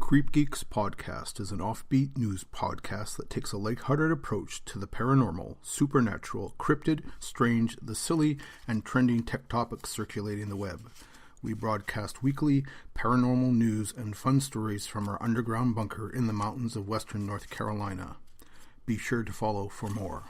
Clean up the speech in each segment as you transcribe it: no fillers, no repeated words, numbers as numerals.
CreepGeeks Podcast is an offbeat news podcast that takes a lighthearted approach to the paranormal, supernatural, cryptid, strange, the silly, and trending tech topics circulating the web. We broadcast weekly paranormal news and fun stories from our underground bunker in the mountains of western North Carolina. Be sure to follow for more.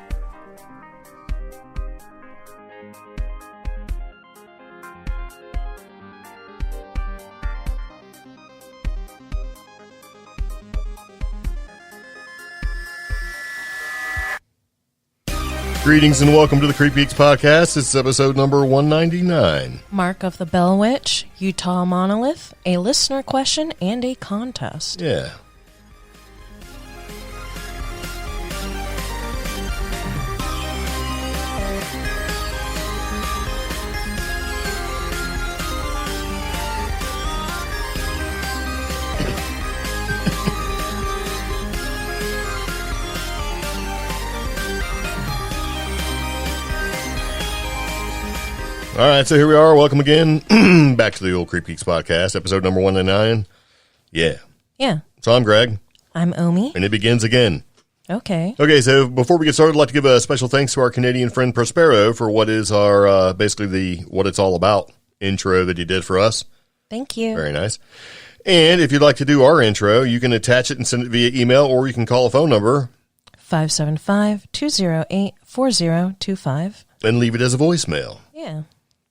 Greetings and welcome to the CreepGeeks Podcast. This is episode number 199. Mark of the Bell Witch, Utah Monolith, a listener question, and a contest. Yeah. All right, so here we are. Welcome again back to the old CreepGeeks Podcast, episode number 199. Yeah. Yeah. So I'm Greg. I'm Omi. And it begins again. Okay. Okay, so before we get started, I'd like to give a special thanks to our Canadian Friend Prospero for what is our, basically the what it's all about intro that he did for us. Thank you. Very nice. And if you'd like to do our intro, you can attach it and send it via email, or you can call a phone number. 575-208-4025. And leave it as a voicemail. Yeah.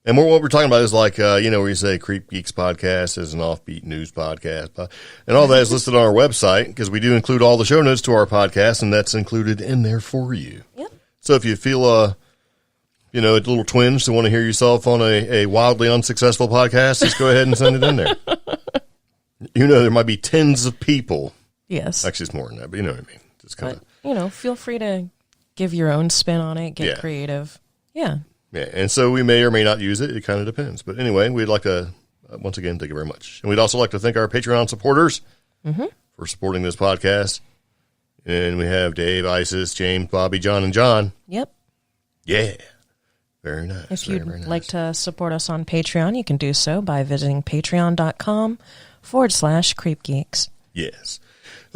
And what we're talking about is like, where you say CreepGeeks Podcast is an offbeat news podcast. And all that is listed on our website because we do include all the show notes to our podcast, and that's included in there for you. Yep. So if you feel, a little twinge to want to hear yourself on a wildly unsuccessful podcast, just go ahead and send it in there. There might be tens of people. Yes. Actually, it's more than that, but you know what I mean. Just kind of, feel free to give your own spin on it, get creative. Yeah. Yeah, and so we may or may not use it. It kind of depends. But anyway, we'd like to, once again, thank you very much. And we'd also like to thank our Patreon supporters for supporting this podcast. And we have Dave, Isis, James, Bobby, John, and John. Yep. Yeah. Very nice. If you'd like to support us on Patreon, you can do so by visiting patreon.com/CreepGeeks. Yes.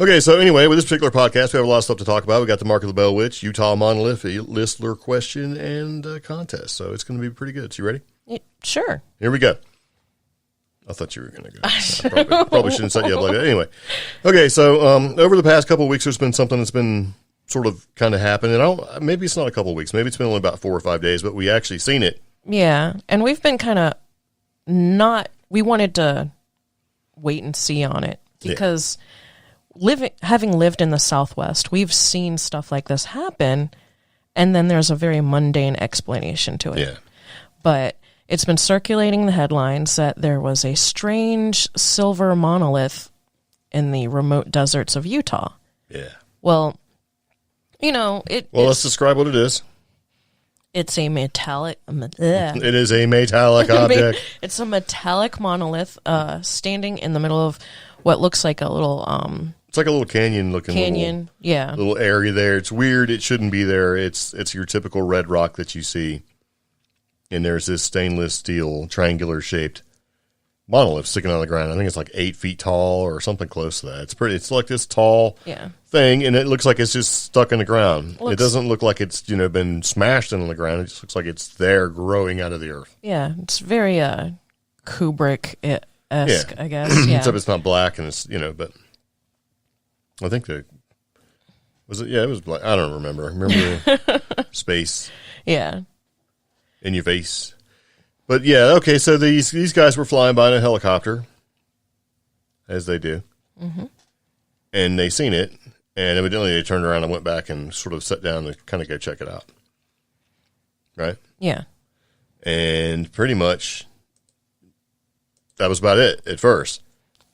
Okay, so anyway, with this particular podcast, we have a lot of stuff to talk about. We got the Mark of the Bell Witch, Utah Monolith, a listener question, and a contest. So it's going to be pretty good. So you ready? Sure. Here we go. I thought you were going to go. Probably shouldn't set you up like that. Anyway. Okay, so over the past couple of weeks, there's been something that's been sort of kind of happening. Maybe it's not a couple of weeks. Maybe it's been only about 4 or 5 days, but we actually seen it. Yeah, and we've been kind of we wanted to wait and see on it because... Yeah. Having lived in the Southwest, we've seen stuff like this happen, and then there's a very mundane explanation to it. Yeah. But it's been circulating the headlines that there was a strange silver monolith in the remote deserts of Utah. Yeah. Well, let's describe what it is. It's a metallic... It is a metallic object. It's a metallic monolith standing in the middle of what looks like a little... It's like a little canyon-looking little area there. It's weird. It shouldn't be there. It's your typical red rock that you see. And there's this stainless steel, triangular-shaped monolith sticking on the ground. I think it's like 8 feet tall or something close to that. It's like this tall thing, and it looks like it's just stuck in the ground. It doesn't look like it's been smashed into the ground. It just looks like it's there growing out of the earth. Yeah, it's very Kubrick-esque, I guess. Yeah. Except it's not black, and it's, but... I think it was black. I don't remember. Remember space. Yeah. In your face. But yeah, okay, so these guys were flying by in a helicopter, as they do. Mm-hmm. And they seen it, and evidently they turned around and went back and sort of sat down to kind of go check it out. Right? Yeah. And pretty much that was about it at first.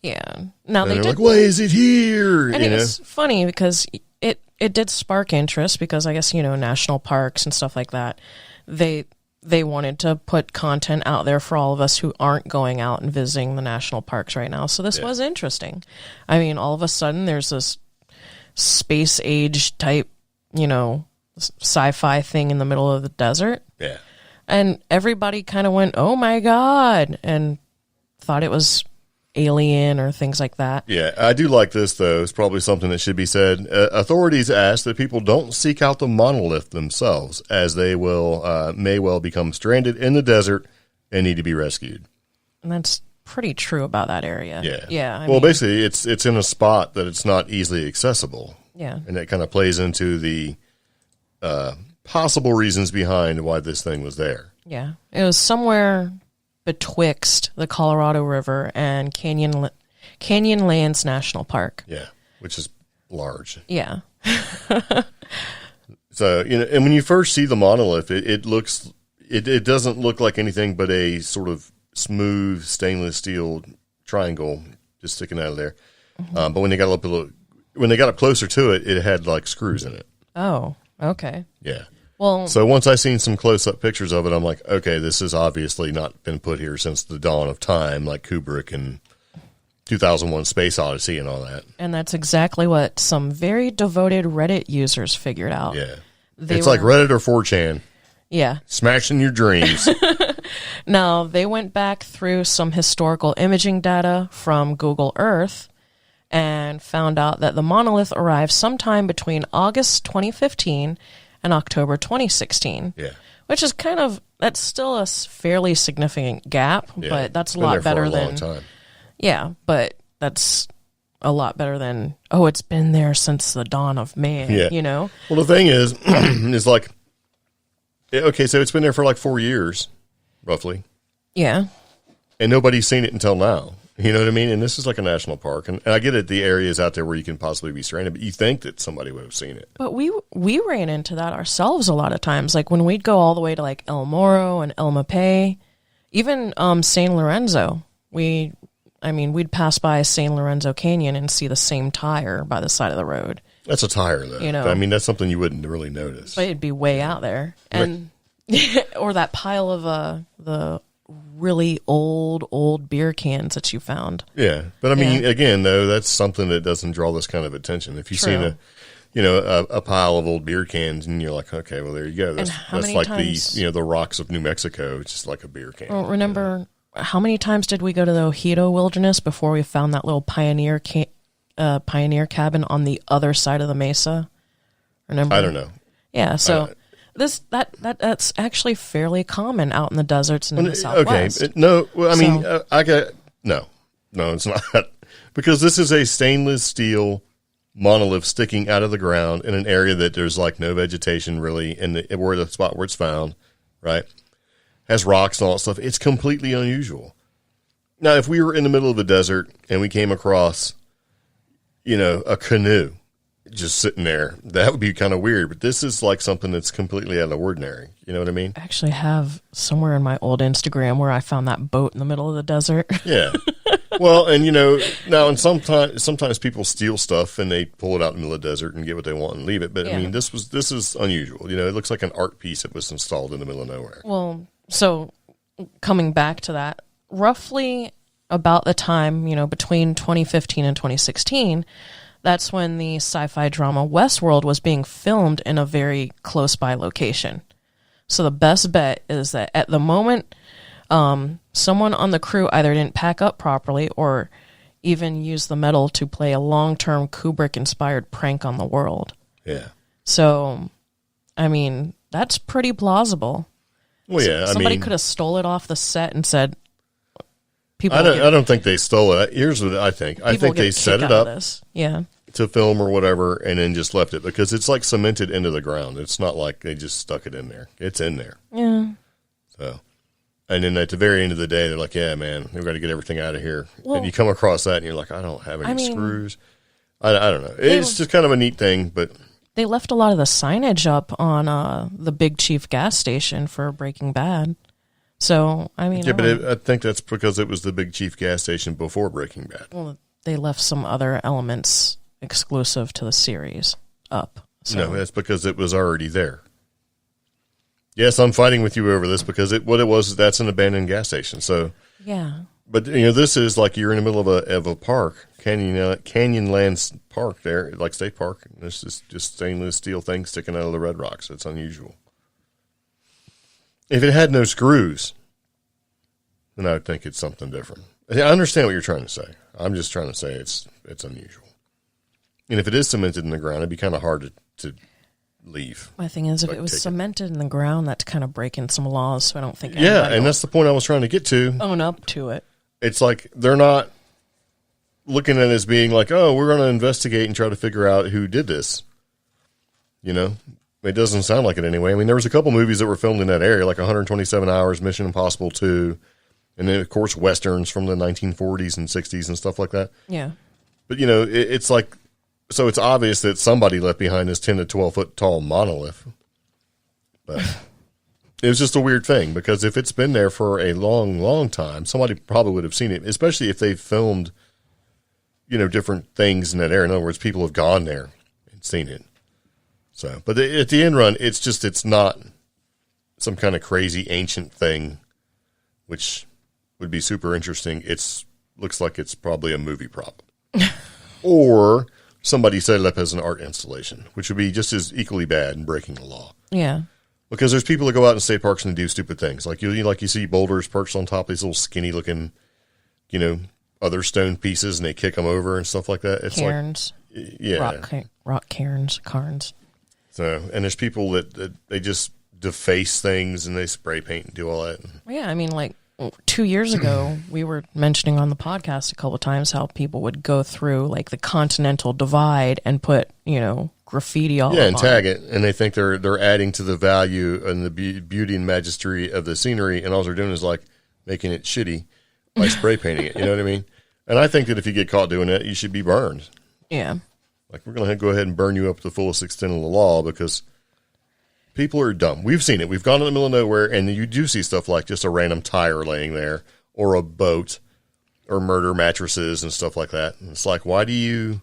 Yeah. Now they're like, why is it here? And it's funny because it did spark interest because I guess, national parks and stuff like that, they wanted to put content out there for all of us who aren't going out and visiting the national parks right now. So this was interesting. I mean, all of a sudden there's this space age type, sci-fi thing in the middle of the desert. Yeah. And everybody kind of went, oh my God, and thought it was alien or things like that. Yeah, I do like this, though. It's probably something that should be said. Authorities ask that people don't seek out the monolith themselves, as they may well become stranded in the desert and need to be rescued. And that's pretty true about that area. Yeah. Yeah. Well, basically, it's in a spot that it's not easily accessible. Yeah. And that kind of plays into the possible reasons behind why this thing was there. Yeah. It was somewhere betwixt the Colorado River and Canyonlands National Park. Yeah, which is large. Yeah. So, and when you first see the monolith, it doesn't look like anything but a sort of smooth stainless steel triangle just sticking out of there. Mm-hmm. But when they got up closer to it, it had like screws in it. Oh, okay. Yeah. Well, so once I seen some close-up pictures of it, I'm like, okay, this has obviously not been put here since the dawn of time, like Kubrick and 2001: Space Odyssey and all that. And that's exactly what some very devoted Reddit users figured out. Yeah. It's like Reddit or 4chan. Yeah. Smashing your dreams. Now, they went back through some historical imaging data from Google Earth and found out that the monolith arrived sometime between August 2015 and October 2016. Yeah. Which is that's still a fairly significant gap, but that's a lot better than. Long time. Yeah, but that's a lot better than, it's been there since the dawn of man, Well, the thing is like, okay, so it's been there for like 4 years, roughly. Yeah. And nobody's seen it until now. You know what I mean? And this is like a national park. And I get it, the areas out there where you can possibly be stranded, but you think that somebody would have seen it. But we ran into that ourselves a lot of times. Like when we'd go all the way to like El Morro and El Mapay, even San Lorenzo, we'd pass by San Lorenzo Canyon and see the same tire by the side of the road. That's a tire, though. I mean, that's something you wouldn't really notice. But it'd be way out there. And or that pile of the really old beer cans that you found. Yeah. But I mean, again, though, that's something that doesn't draw this kind of attention. If you've seen a pile of old beer cans and you're like, okay, well, there you go. That's like the rocks of New Mexico. It's just like a beer can. Well, remember, how many times did we go to the Ojito Wilderness before we found that little pioneer cabin on the other side of the mesa? Remember? I don't know. Yeah, so that's actually fairly common out in the deserts and in the Southwest. Okay, no, well, I mean, no, it's not, because this is a stainless steel monolith sticking out of the ground in an area that there's like no vegetation really in the spot where it's found, right? Has rocks and all that stuff. It's completely unusual. Now, if we were in the middle of the desert and we came across, a canoe just sitting there, that would be kind of weird. But this is like something that's completely out of the ordinary. You know what I mean? I actually have somewhere in my old Instagram where I found that boat in the middle of the desert. Yeah. Well, and now and sometimes people steal stuff and they pull it out in the middle of the desert and get what they want and leave it. But I mean, this is unusual. It looks like an art piece that was installed in the middle of nowhere. Well, so coming back to that, roughly about the time, between 2015 and 2016, that's when the sci-fi drama Westworld was being filmed in a very close by location. So the best bet is that at the moment, someone on the crew either didn't pack up properly or even use the metal to play a long-term Kubrick-inspired prank on the world. Yeah. So, I mean, that's pretty plausible. Well, yeah, somebody could have stole it off the set and said, I don't think they stole it. Here's what I think. I think they set it up to film or whatever and then just left it because it's like cemented into the ground. It's not like they just stuck it in there. It's in there. Yeah. So, and then at the very end of the day, they're like, yeah, man, we've got to get everything out of here. Well, and you come across that and you're like, I don't have any screws. I don't know. It's just kind of a neat thing, but they left a lot of the signage up on the Big Chief gas station for Breaking Bad. So, I mean... Yeah, but I think that's because it was the Big Chief gas station before Breaking Bad. Well, they left some other elements exclusive to the series up. So. No, that's because it was already there. Yes, I'm fighting with you over this because that's an abandoned gas station. So yeah, but this is like you're in the middle of a park, Canyonlands Park there, like state park. This is just stainless steel thing sticking out of the red rocks. It's unusual. If it had no screws, then I would think it's something different. I understand what you're trying to say. I'm just trying to say it's unusual. And if it is cemented in the ground, it'd be kind of hard to leave. My thing is, if it was cemented in the ground, that's kind of breaking some laws, so I don't think... Yeah, and that's the point I was trying to get to. Own up to it. It's like they're not looking at it as being like, oh, we're going to investigate and try to figure out who did this. You know? It doesn't sound like it anyway. I mean, there was a couple movies that were filmed in that area, like 127 Hours, Mission Impossible 2, and then, of course, Westerns from the 1940s and 60s and stuff like that. Yeah. But, you know, it's like... So it's obvious that somebody left behind this 10 to 12 foot tall monolith. But it was just a weird thing, because if it's been there for a long, long time, somebody probably would have seen it, especially if they've filmed, you know, different things in that area. In other words, people have gone there and seen it. So, but at the end run, it's not some kind of crazy ancient thing, which would be super interesting. Looks like it's probably a movie prop. Or somebody set it up as an art installation, which would be just as equally bad and breaking the law. Yeah. Because there's people that go out in state parks and do stupid things. Like you see boulders perched on top of these little skinny looking, you know, other stone pieces, and they kick them over and stuff like that. It's cairns. Like, yeah. Rock cairns. So, and there's people that they just deface things and they spray paint and do all that. Yeah, I mean, like 2 years ago, we were mentioning on the podcast a couple of times how people would go through like the Continental Divide and put, you know, graffiti all over. Yeah, and tag it, and they think they're adding to the value and the beauty and majesty of the scenery, and all they're doing is like making it shitty by spray painting it. You know what I mean? And I think that if you get caught doing that, you should be burned. Yeah. Like, we're going to go ahead and burn you up to the fullest extent of the law, because people are dumb. We've seen it. We've gone in the middle of nowhere, and you do see stuff like just a random tire laying there, or a boat, or murder mattresses and stuff like that. And it's like, why do you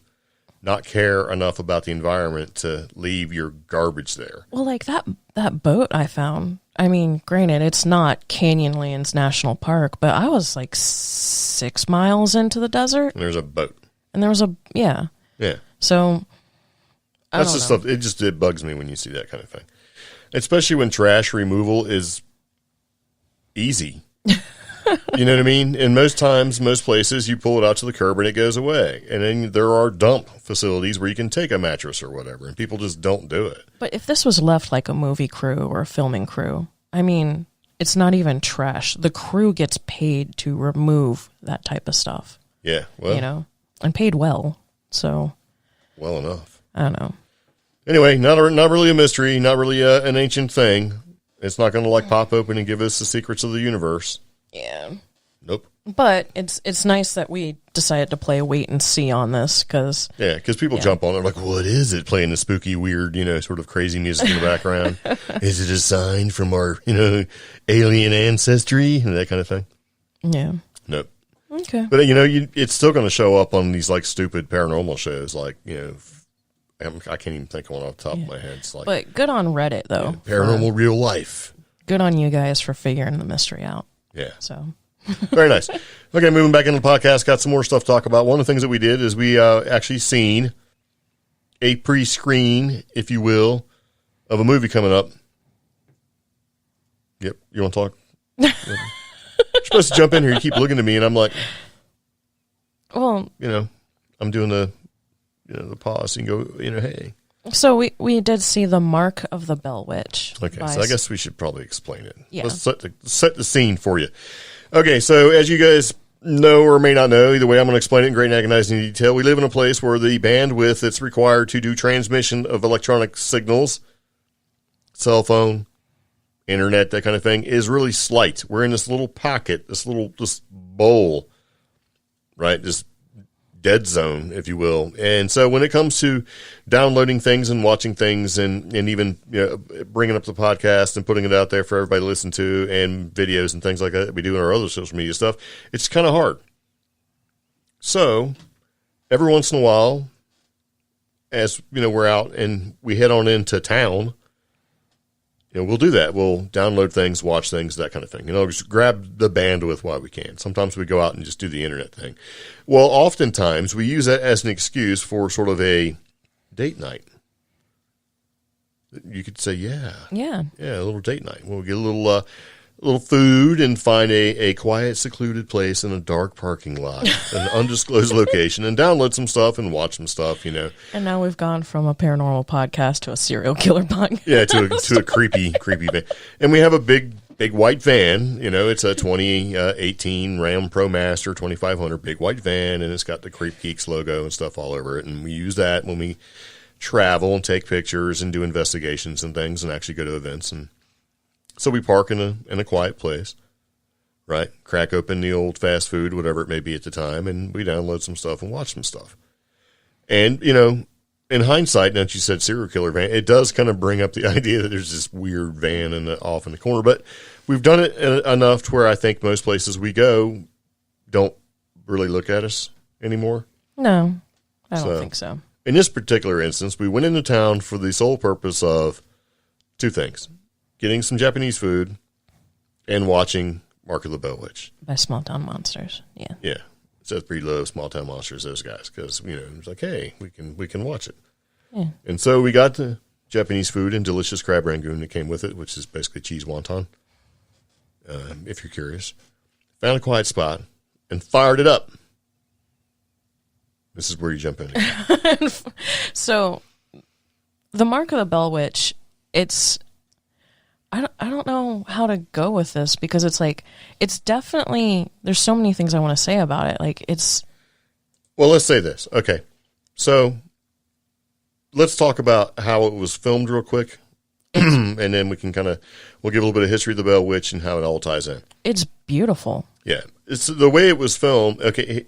not care enough about the environment to leave your garbage there? Well, like that boat I found, I mean, granted, it's not Canyonlands National Park, but I was like 6 miles into the desert. And there's a boat. And there was yeah. Yeah. So, that's the stuff. It bugs me when you see that kind of thing. Especially when trash removal is easy. You know what I mean? And most places, you pull it out to the curb and it goes away. And then there are dump facilities where you can take a mattress or whatever, and people just don't do it. But if this was left like a movie crew or a filming crew, I mean, it's not even trash. The crew gets paid to remove that type of stuff. Yeah, well. You know, and paid well, so. Well enough. I don't know. Anyway, not really a mystery, not really an ancient thing. It's not going to like pop open and give us the secrets of the universe. Yeah. Nope. But it's nice that we decided to play wait and see on this, because... Yeah, because people jump on it like, what is it? Playing the spooky, weird, you know, sort of crazy music in the background. Is it a sign from our, you know, alien ancestry? And that kind of thing. Yeah. Nope. Okay. But, you know, it's still going to show up on these, like, stupid paranormal shows, like, you know... I can't even think of one off the top of my head. It's like, but good on Reddit, though. Yeah, paranormal real life. Good on you guys for figuring the mystery out. Yeah. So. Very nice. Okay, moving back into the podcast, got some more stuff to talk about. One of the things that we did is we actually seen a pre-screen, if you will, of a movie coming up. Yep. You want to talk? You're supposed to jump in here. You keep looking at me, and I'm like, well, you know, I'm doing the pause and go, you know, hey. So we did see The Mark of the Bell Witch. Okay, so I guess we should probably explain it. Yeah. Let's set the scene for you. Okay, so as you guys know or may not know, either way, I'm going to explain it in great and agonizing detail. We live in a place where the bandwidth that's required to do transmission of electronic signals, cell phone, internet, that kind of thing, is really slight. We're in this little pocket, this bowl, right? This dead zone, if you will. And so when it comes to downloading things and watching things and even, you know, bringing up the podcast and putting it out there for everybody to listen to, and videos and things like that we do in our other social media stuff, it's kind of hard. So every once in a while, as you know, we're out and we head on into town, you know, we'll do that. We'll download things, watch things, that kind of thing. You know, just grab the bandwidth while we can. Sometimes we go out and just do the internet thing. Well, oftentimes we use that as an excuse for sort of a date night. You could say, yeah, a little date night. We'll get a little food and find a quiet, secluded place in a dark parking lot, an undisclosed location, and download some stuff and watch some stuff, you know. And now we've gone from a paranormal podcast to a serial killer podcast. Yeah, to a creepy van. And we have a big white van, you know. It's a 2018 Ram ProMaster 2500 big white van, and it's got the CreepGeeks logo and stuff all over it. And we use that when we travel and take pictures and do investigations and things and actually go to events. And so we park in a quiet place, right? Crack open the old fast food, whatever it may be at the time, and we download some stuff and watch some stuff. And, you know, in hindsight, now that you said serial killer van, it does kind of bring up the idea that there's this weird van off in the corner. But we've done it enough to where I think most places we go don't really look at us anymore. No, I don't think so. In this particular instance, we went into town for the sole purpose of two things: getting some Japanese food and watching Mark of the Bell Witch by Small Town Monsters. Yeah. Yeah. It says pretty low, Small Town Monsters, those guys, because, you know, it's like, hey, we can watch it. Yeah. And so we got the Japanese food and delicious crab rangoon that came with it, which is basically cheese wonton, if you're curious. Found a quiet spot and fired it up. This is where you jump in. So, the Mark of the Bell Witch, it's... I don't know how to go with this, because it's like, it's definitely, there's so many things I want to say about it. Like, it's... Well, let's say this. Okay. So, let's talk about how it was filmed real quick. And then we'll give a little bit of history of the Bell Witch and how it all ties in. It's beautiful. Yeah. It's the way it was filmed. Okay.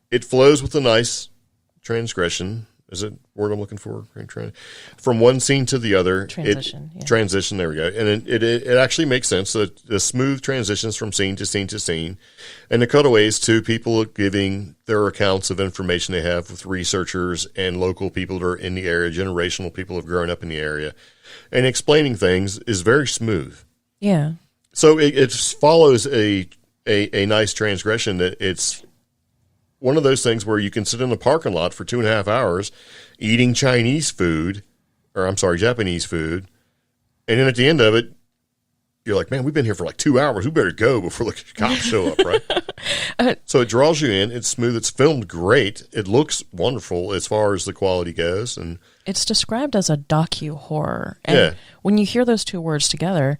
It flows with a nice transgression. Is it the word I'm looking for? From one scene to the other. Transition, there we go. And it actually makes sense. The smooth transitions from scene to scene to scene. And the cutaways to people giving their accounts of information they have with researchers and local people that are in the area, generational people who have grown up in the area. And explaining things is very smooth. Yeah. So it follows a nice transgression that it's one of those things where you can sit in the parking lot for 2.5 hours eating Japanese food. And then at the end of it, you're like, man, we've been here for like 2 hours. We better go before the cops show up, right? So it draws you in. It's smooth. It's filmed great. It looks wonderful as far as the quality goes. And it's described as a docu-horror. And when you hear those two words together,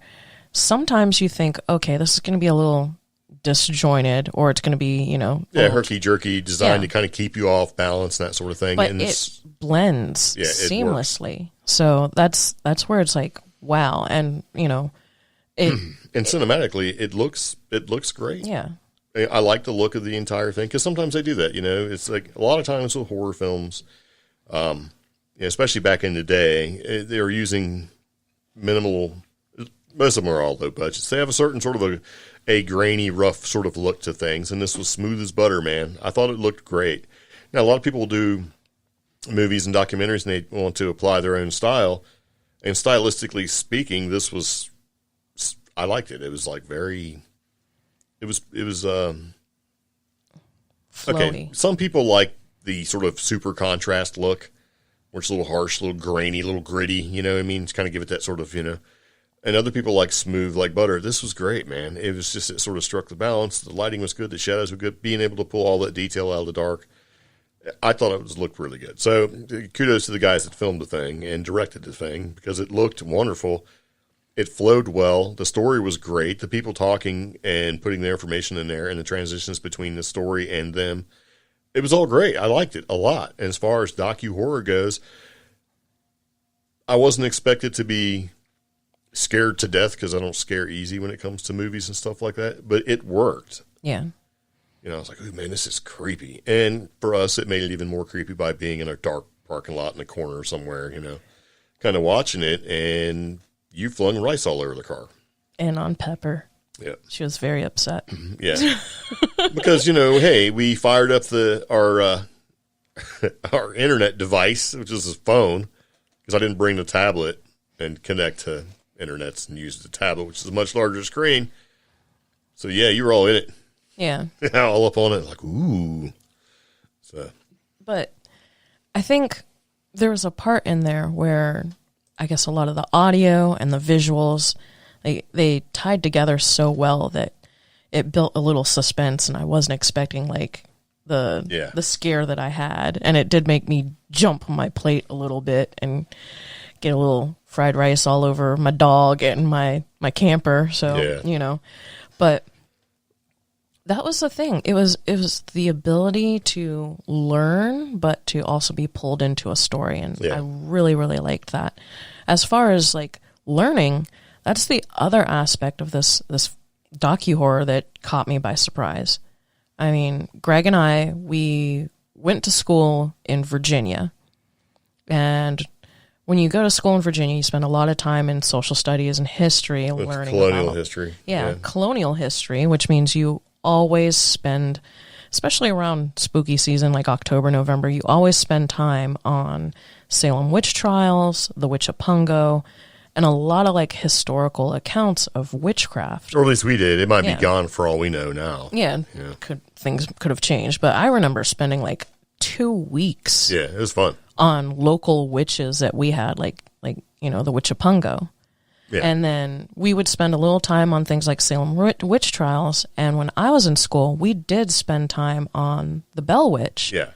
sometimes you think, okay, this is going to be a little disjointed, or it's going to be, you know, herky-jerky, designed to kind of keep you off balance, that sort of thing. But and it blends seamlessly. So that's where it's like, wow. And, you know, and cinematically, it looks great. Yeah. I like the look of the entire thing, because sometimes they do that, you know. It's like a lot of times with horror films, especially back in the day, they were using minimal, most of them are all low budgets. They have a certain sort of a grainy, rough sort of look to things, and this was smooth as butter, man. I thought it looked great. Now, a lot of people will do movies and documentaries, and they want to apply their own style, and stylistically speaking, I liked it. It was like very, it was floaty. Okay, some people like the sort of super contrast look, where it's a little harsh, a little grainy, a little gritty, you know what I mean? To kind of give it that sort of, you know. And other people like smooth like butter. This was great, man. It was just, it sort of struck the balance. The lighting was good. The shadows were good. Being able to pull all that detail out of the dark, I thought it looked really good. So kudos to the guys that filmed the thing and directed the thing, because it looked wonderful. It flowed well. The story was great. The people talking and putting their information in there and the transitions between the story and them, it was all great. I liked it a lot. And as far as docu-horror goes, I wasn't expected to be scared to death, because I don't scare easy when it comes to movies and stuff like that, but it worked. Yeah. You know, I was like, oh man, this is creepy. And for us, it made it even more creepy by being in a dark parking lot in a corner somewhere, you know, kind of watching it, and you flung rice all over the car. And on Pepper. Yeah. She was very upset. Yeah. Because, you know, hey, we fired up our internet device, which is a phone, because I didn't bring the tablet and connect to internets and use the tablet, which is a much larger screen. So yeah, you were all in it. Yeah. All up on it, like, ooh. So. But I think there was a part in there where I guess a lot of the audio and the visuals, they tied together so well that it built a little suspense, and I wasn't expecting like the scare that I had, and it did make me jump on my plate a little bit and get a little fried rice all over my dog and my camper. So but that was the thing. It was the ability to learn, but to also be pulled into a story, and I really, really liked that. As far as like learning, that's the other aspect of this docu-horror that caught me by surprise. I mean, Greg and I, we went to school in Virginia, and when you go to school in Virginia, you spend a lot of time in social studies and history, learning colonial history. Yeah, colonial history, which means you always spend, especially around spooky season like October, November, you always spend time on Salem witch trials, the Witch of Pungo, and a lot of like historical accounts of witchcraft. Or at least we did. It might be gone for all we know now. Yeah. Things could have changed, but I remember spending like 2 weeks. Yeah, it was fun. On local witches that we had, like the Witch of Pungo. Yeah. And then we would spend a little time on things like Salem witch trials. And when I was in school, we did spend time on the Bell Witch. Yeah.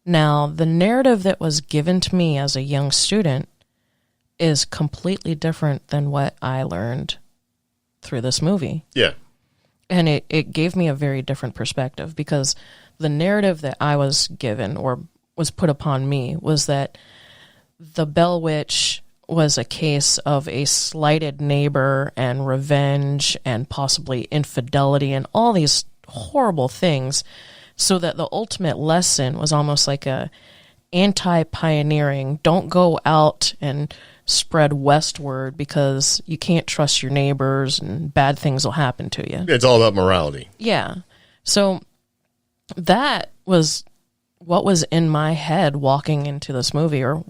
Now, the narrative that was given to me as a young student is completely different than what I learned through this movie. Yeah. And it gave me a very different perspective, because the narrative that I was given or was put upon me was that the Bell Witch was a case of a slighted neighbor and revenge and possibly infidelity and all these horrible things, so that the ultimate lesson was almost like a anti-pioneering, don't go out and spread westward because you can't trust your neighbors and bad things will happen to you. It's all about morality. Yeah. So that was what was in my head walking into this movie, or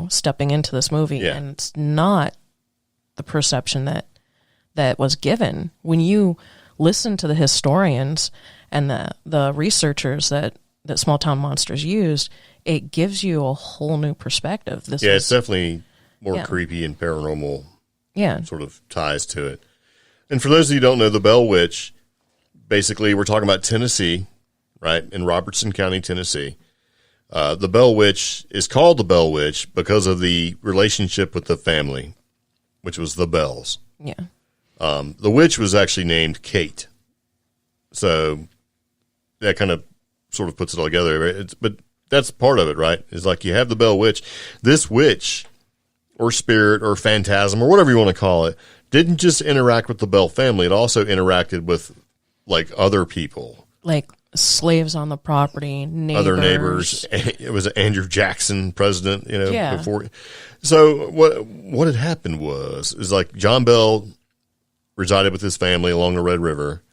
stepping into this movie, and it's not the perception that was given. When you listen to the historians and the researchers that Small Town Monsters used, it gives you a whole new perspective. It's definitely more creepy and paranormal sort of ties to it. And for those of you who don't know, the Bell Witch, basically we're talking about Tennessee, right, in Robertson County, Tennessee. The Bell Witch is called the Bell Witch because of the relationship with the family, which was the Bells. Yeah. The witch was actually named Kate. So that kind of sort of puts it all together. Right? But that's part of it, right? It's like you have the Bell Witch. This witch or spirit or phantasm or whatever you want to call it didn't just interact with the Bell family. It also interacted with like other people. Like slaves on the property, neighbors. Other neighbors. It was Andrew Jackson, president, before. So what had happened is like John Bell resided with his family along the Red River,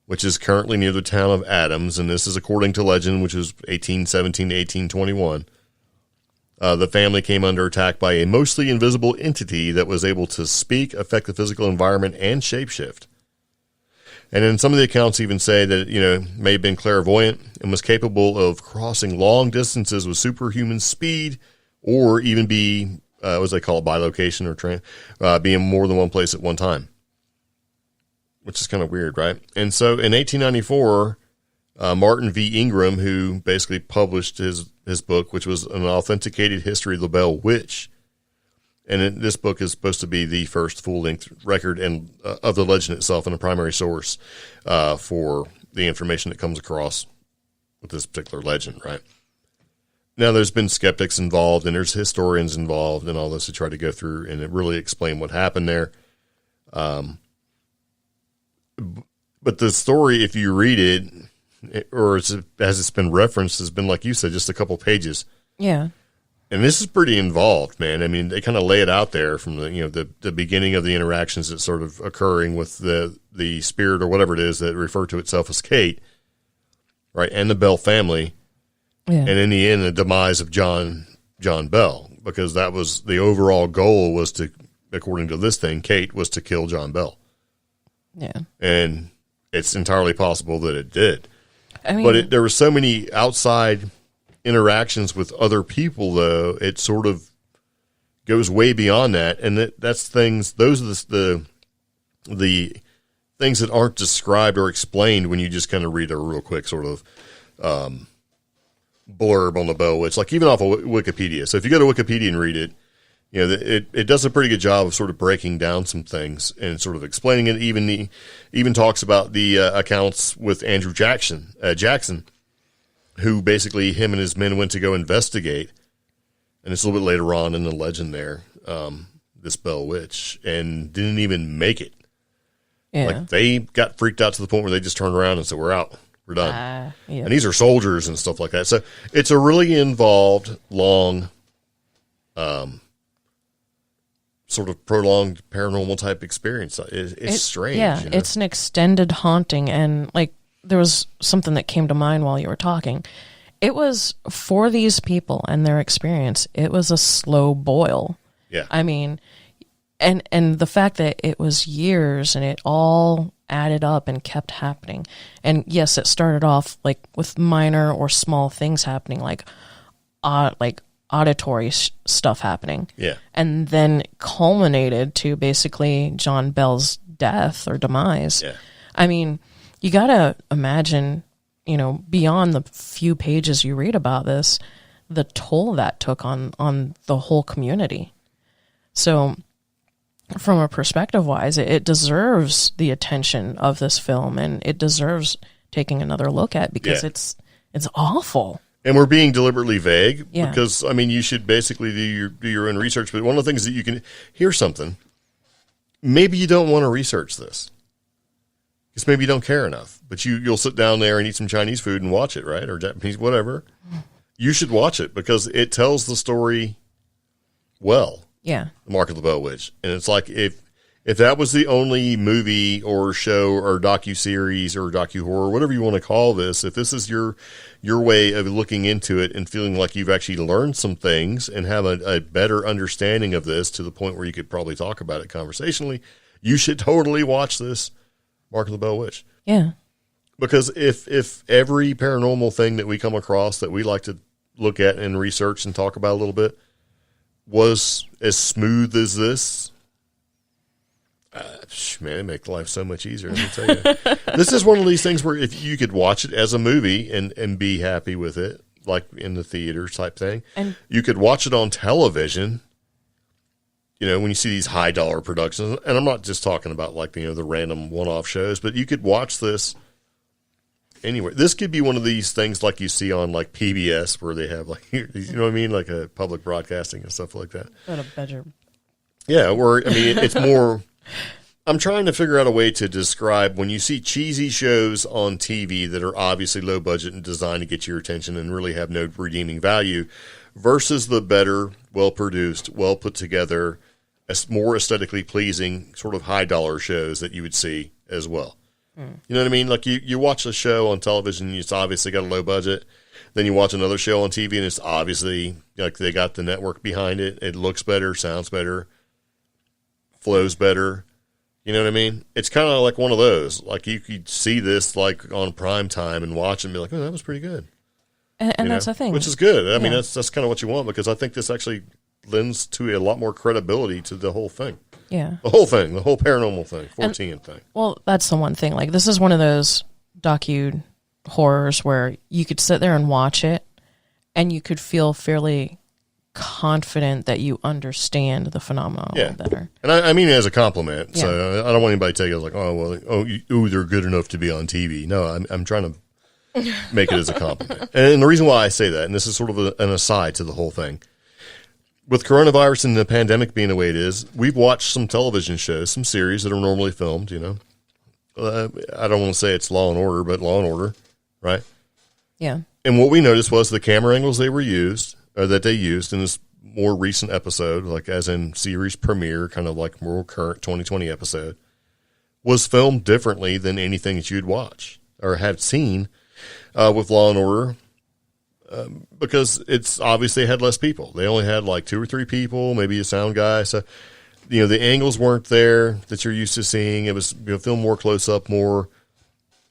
which is currently near the town of Adams, and this is according to legend, which is 1817 to 1821. The family came under attack by a mostly invisible entity that was able to speak, affect the physical environment, and shapeshift. And then some of the accounts even say that it may have been clairvoyant and was capable of crossing long distances with superhuman speed, or even be, what they call it, bilocation or being more than one place at one time, which is kind of weird, right? And so in 1894, Martin V. Ingram, who basically published his book, which was an authenticated history of the Bell Witch. And this book is supposed to be the first full-length record of the legend itself and a primary source for the information that comes across with this particular legend, right? Now, there's been skeptics involved, and there's historians involved and all this to try to go through and really explain what happened there. But the story, if you read it, or as it's been referenced, has been, like you said, just a couple pages. Yeah. And this is pretty involved, man. I mean, they kind of lay it out there from the beginning of the interactions that's sort of occurring with the spirit or whatever it is that refer to itself as Kate, right, and the Bell family, and in the end, the demise of John Bell, because that was the overall goal was to, according to this thing, Kate was to kill John Bell. Yeah, and it's entirely possible that it did. I mean, but there were so many outside interactions with other people, though, it sort of goes way beyond that. And that's things, those are the things that aren't described or explained when you just kind of read a real quick sort of blurb on the Bell Witch, like even off of Wikipedia. So if you go to Wikipedia and read it, you know, it does a pretty good job of sort of breaking down some things and sort of explaining it. Even talks about the accounts with Andrew Jackson, who basically him and his men went to go investigate. And it's a little bit later on in the legend there, this Bell Witch, and didn't even make it. Yeah. Like they got freaked out to the point where they just turned around and said, "We're out. We're done." Yeah. And these are soldiers and stuff like that. So it's a really involved, long, sort of prolonged paranormal type experience. It's strange. Yeah, you know? It's an extended haunting. And like there was something that came to mind while you were talking. It was, for these people and their experience, it was a slow boil. Yeah. I mean, and the fact that it was years and it all added up and kept happening. And yes, it started off like with minor or small things happening, like auditory stuff happening. Yeah. And then culminated to basically John Bell's death or demise. Yeah. I mean, you got to imagine, you know, beyond the few pages you read about this, the toll that took on the whole community. So from a perspective wise, it deserves the attention of this film, and it deserves taking another look at, because it's awful. And we're being deliberately vague, Yeah. because I mean, you should basically do your own research. But one of the things that you can hear something, maybe you don't want to research this, because maybe you don't care enough. But you'll sit down there and eat some Chinese food and watch it, right? Or Japanese, whatever. You should watch it because it tells the story well. Yeah. The Mark of the Bell Witch. And it's like if that was the only movie or show or docu-series or docu-horror, whatever you want to call this, if this is your way of looking into it and feeling like you've actually learned some things and have a better understanding of this to the point where you could probably talk about it conversationally, you should totally watch this Mark of the Bell Witch. Yeah. Because if every paranormal thing that we come across that we like to look at and research and talk about a little bit was as smooth as this, man, it makes life so much easier. Let me tell you. This is one of these things where if you could watch it as a movie and be happy with it, like in the theater type thing, and you could watch it on television. You know, when you see these high dollar productions, and I'm not just talking about like, you know, the random one-off shows, but you could watch this anywhere. This could be one of these things like you see on like PBS where they have like, you know what I mean? Like a public broadcasting and stuff like that. Got a bedroom. Yeah. Where, I mean, it's more, I'm trying to figure out a way to describe when you see cheesy shows on TV that are obviously low budget and designed to get your attention and really have no redeeming value versus the better, well-produced, well put together, more aesthetically pleasing sort of high dollar shows that you would see as well. You know what I mean? Like you watch a show on television and it's obviously got a low budget. Then you watch another show on TV and it's obviously like they got the network behind it. It looks better, sounds better, flows better. You know what I mean? It's kind of like one of those. Like you could see this like on prime time and watch it and be like, oh, that was pretty good. And that's the thing. Which is good. I mean, that's kind of what you want, because I think this actually lends to a lot more credibility to the whole thing. Yeah. The whole thing, the whole paranormal thing, 14 thing. Well, that's the one thing. Like, this is one of those docu-horrors where you could sit there and watch it, and you could feel fairly confident that you understand the phenomenon a little better. And I mean it as a compliment. Yeah. So I don't want anybody to take it like, oh, well, they're good enough to be on TV. No, I'm trying to make it as a compliment. And the reason why I say that, and this is sort of an aside to the whole thing, with coronavirus and the pandemic being the way it is, we've watched some television shows, some series that are normally filmed, you know. I don't want to say it's Law and Order, but Law and Order, right? Yeah. And what we noticed was the camera angles that they used in this more recent episode, like as in series premiere, kind of like more current 2020 episode, was filmed differently than anything that you'd watch or had seen with Law and Order. Because it's obviously had less people. They only had like 2 or 3 people, maybe a sound guy. So, you know, the angles weren't there that you're used to seeing. It was, you know, filmed more close up, more.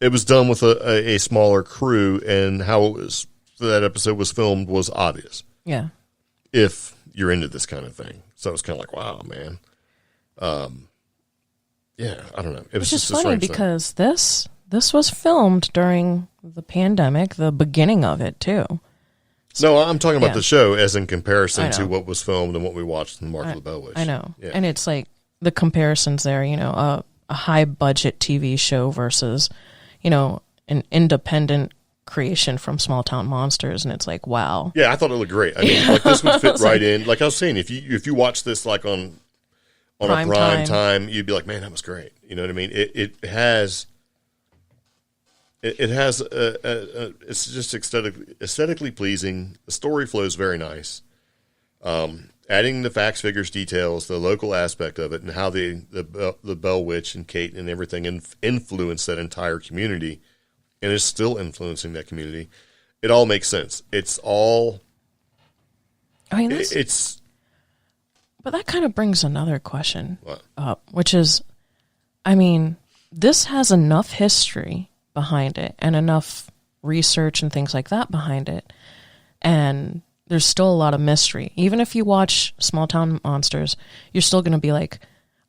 It was done with a smaller crew, and how that episode was filmed was obvious. Yeah. If you're into this kind of thing. So it's kind of like, wow, man. Yeah, I don't know. It was Which is just funny because this was filmed during the pandemic, the beginning of it too. So, no, I'm talking about the show as in comparison to what was filmed and what we watched in Mark of the Bell Witch. I know. Yeah. And it's like the comparisons there, a high budget TV show versus, an independent creation from Small Town Monsters, and it's like, wow. Yeah, I thought it looked great. I mean, like this would fit right in. Like I was saying, if you watch this like on a prime time, you'd be like, man, that was great. You know what I mean? It has it's just aesthetically pleasing. The story flows very nice. Adding the facts, figures, details, the local aspect of it, and how the Bell Witch and Kate and everything influenced that entire community, and is still influencing that community. It all makes sense. It's all. I mean, but that kind of brings another question up, which is, I mean, this has enough history behind it and enough research and things like that behind it, and there's still a lot of mystery. Even if you watch Small Town Monsters, you're still going to be like,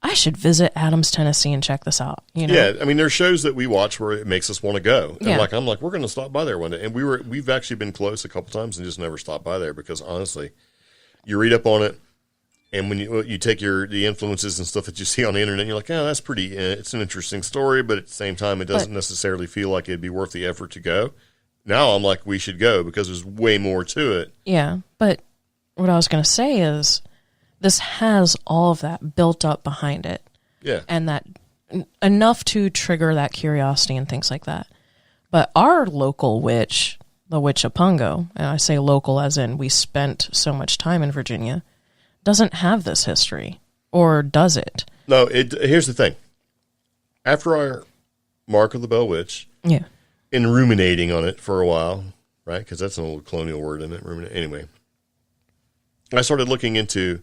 I should visit Adams, Tennessee and check this out. Yeah, I mean, there's shows that we watch where it makes us want to go. And I'm like, we're going to stop by there one day. And we've actually been close a couple times and just never stopped by there because honestly, you read up on it, and when you take the influences and stuff that you see on the internet, you're like, oh, that's pretty. It's an interesting story, but at the same time, it doesn't necessarily feel like it'd be worth the effort to go. Now I'm like, we should go because there's way more to it. Yeah, but what I was going to say is this has all of that built up behind it. Yeah. And that enough to trigger that curiosity and things like that. But our local witch, the Witch of Pungo, and I say local as in we spent so much time in Virginia, doesn't have this history. Or does it? No, here's the thing. After our Mark of the Bell Witch... Yeah. In ruminating on it for a while, right? Because that's an old colonial word, isn't it? Anyway, I started looking into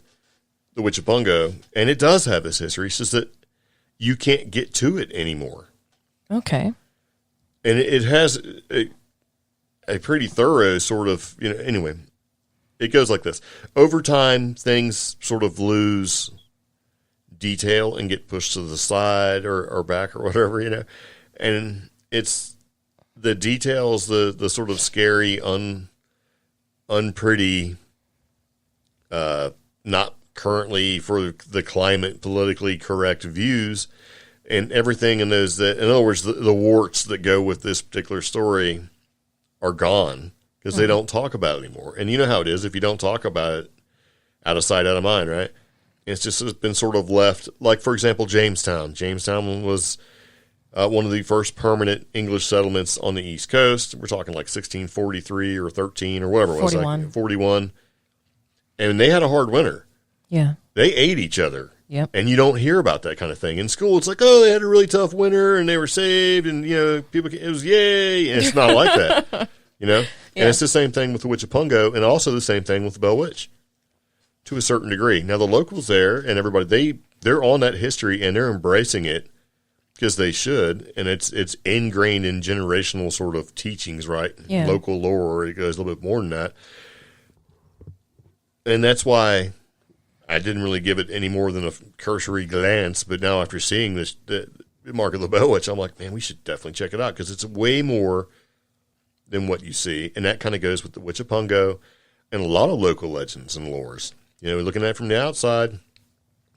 the Witch of Pungo, and it does have this history. It's just that you can't get to it anymore. Okay. And it has a pretty thorough sort of, anyway, it goes like this. Over time, things sort of lose detail and get pushed to the side or back or whatever, and it's the details, the sort of scary, unpretty, not currently for the climate politically correct views, and everything in those in other words, the warts that go with this particular story are gone because they don't talk about it anymore. And you know how it is if you don't talk about it, out of sight, out of mind, right? It's been sort of left. Like for example, Jamestown. Jamestown was one of the first permanent English settlements on the East Coast. We're talking like 1643 or 13 or whatever it was. 41. Like 41. And they had a hard winter. Yeah. They ate each other. Yep. And you don't hear about that kind of thing. In school, it's like, oh, they had a really tough winter and they were saved and, people, it was yay. And it's not like that, Yeah. And it's the same thing with the Witch of Pungo and also the same thing with the Bell Witch to a certain degree. Now, the locals there and everybody, they're on that history and they're embracing it. Because they should, and it's ingrained in generational sort of teachings, right? Yeah. Local lore, it goes a little bit more than that. And that's why I didn't really give it any more than a cursory glance, but now after seeing this, the Mark of the Bell Witch, I'm like, man, we should definitely check it out, because it's way more than what you see, and that kind of goes with the Witch of Pungo and a lot of local legends and lores. Looking at it from the outside,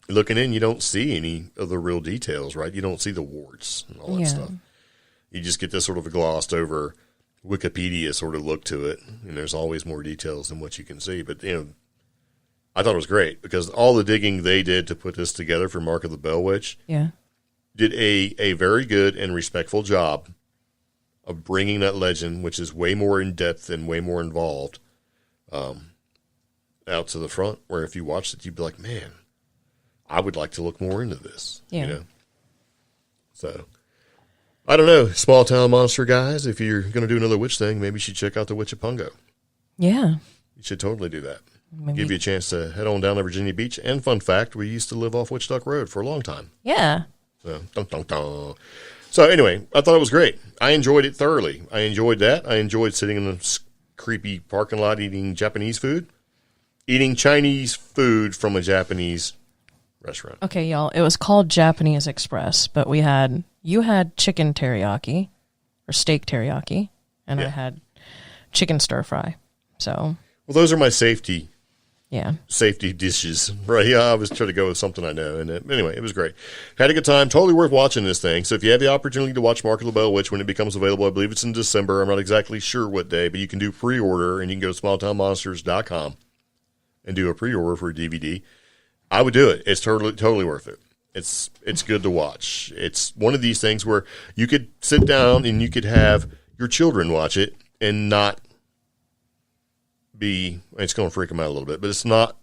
looking in, you don't see any of the real details, right? You don't see the warts and all that stuff. You just get this sort of a glossed over Wikipedia sort of look to it, and there's always more details than what you can see. But, I thought it was great because all the digging they did to put this together for Mark of the Bell Witch did a very good and respectful job of bringing that legend, which is way more in depth and way more involved, out to the front, where if you watched it, you'd be like, man, I would like to look more into this, So, I don't know, small town monster guys, if you're going to do another witch thing, maybe you should check out the Witch of Pungo. Yeah. You should totally do that. Give you a chance to head on down to Virginia Beach. And fun fact, we used to live off Witch Duck Road for a long time. Yeah. So, dun, dun, dun. So anyway, I thought it was great. I enjoyed it thoroughly. I enjoyed that. I enjoyed sitting in the creepy parking lot eating Japanese food. Eating Chinese food from a Japanese restaurant. Okay, y'all. It was called Japanese Express, but you had chicken teriyaki or steak teriyaki, and I had chicken stir fry. So, well, those are my safety dishes, right? Yeah, I was trying to go with something I know, and anyway, it was great. Had a good time. Totally worth watching this thing. So if you have the opportunity to watch Mark of the Bell Witch when it becomes available, I believe it's in December. I'm not exactly sure what day, but you can do pre-order, and you can go to smalltownmonsters.com and do a pre-order for a DVD. I would do it. It's totally worth it. It's good to watch. It's one of these things where you could sit down and you could have your children watch it and not be, it's going to freak them out a little bit, but it's not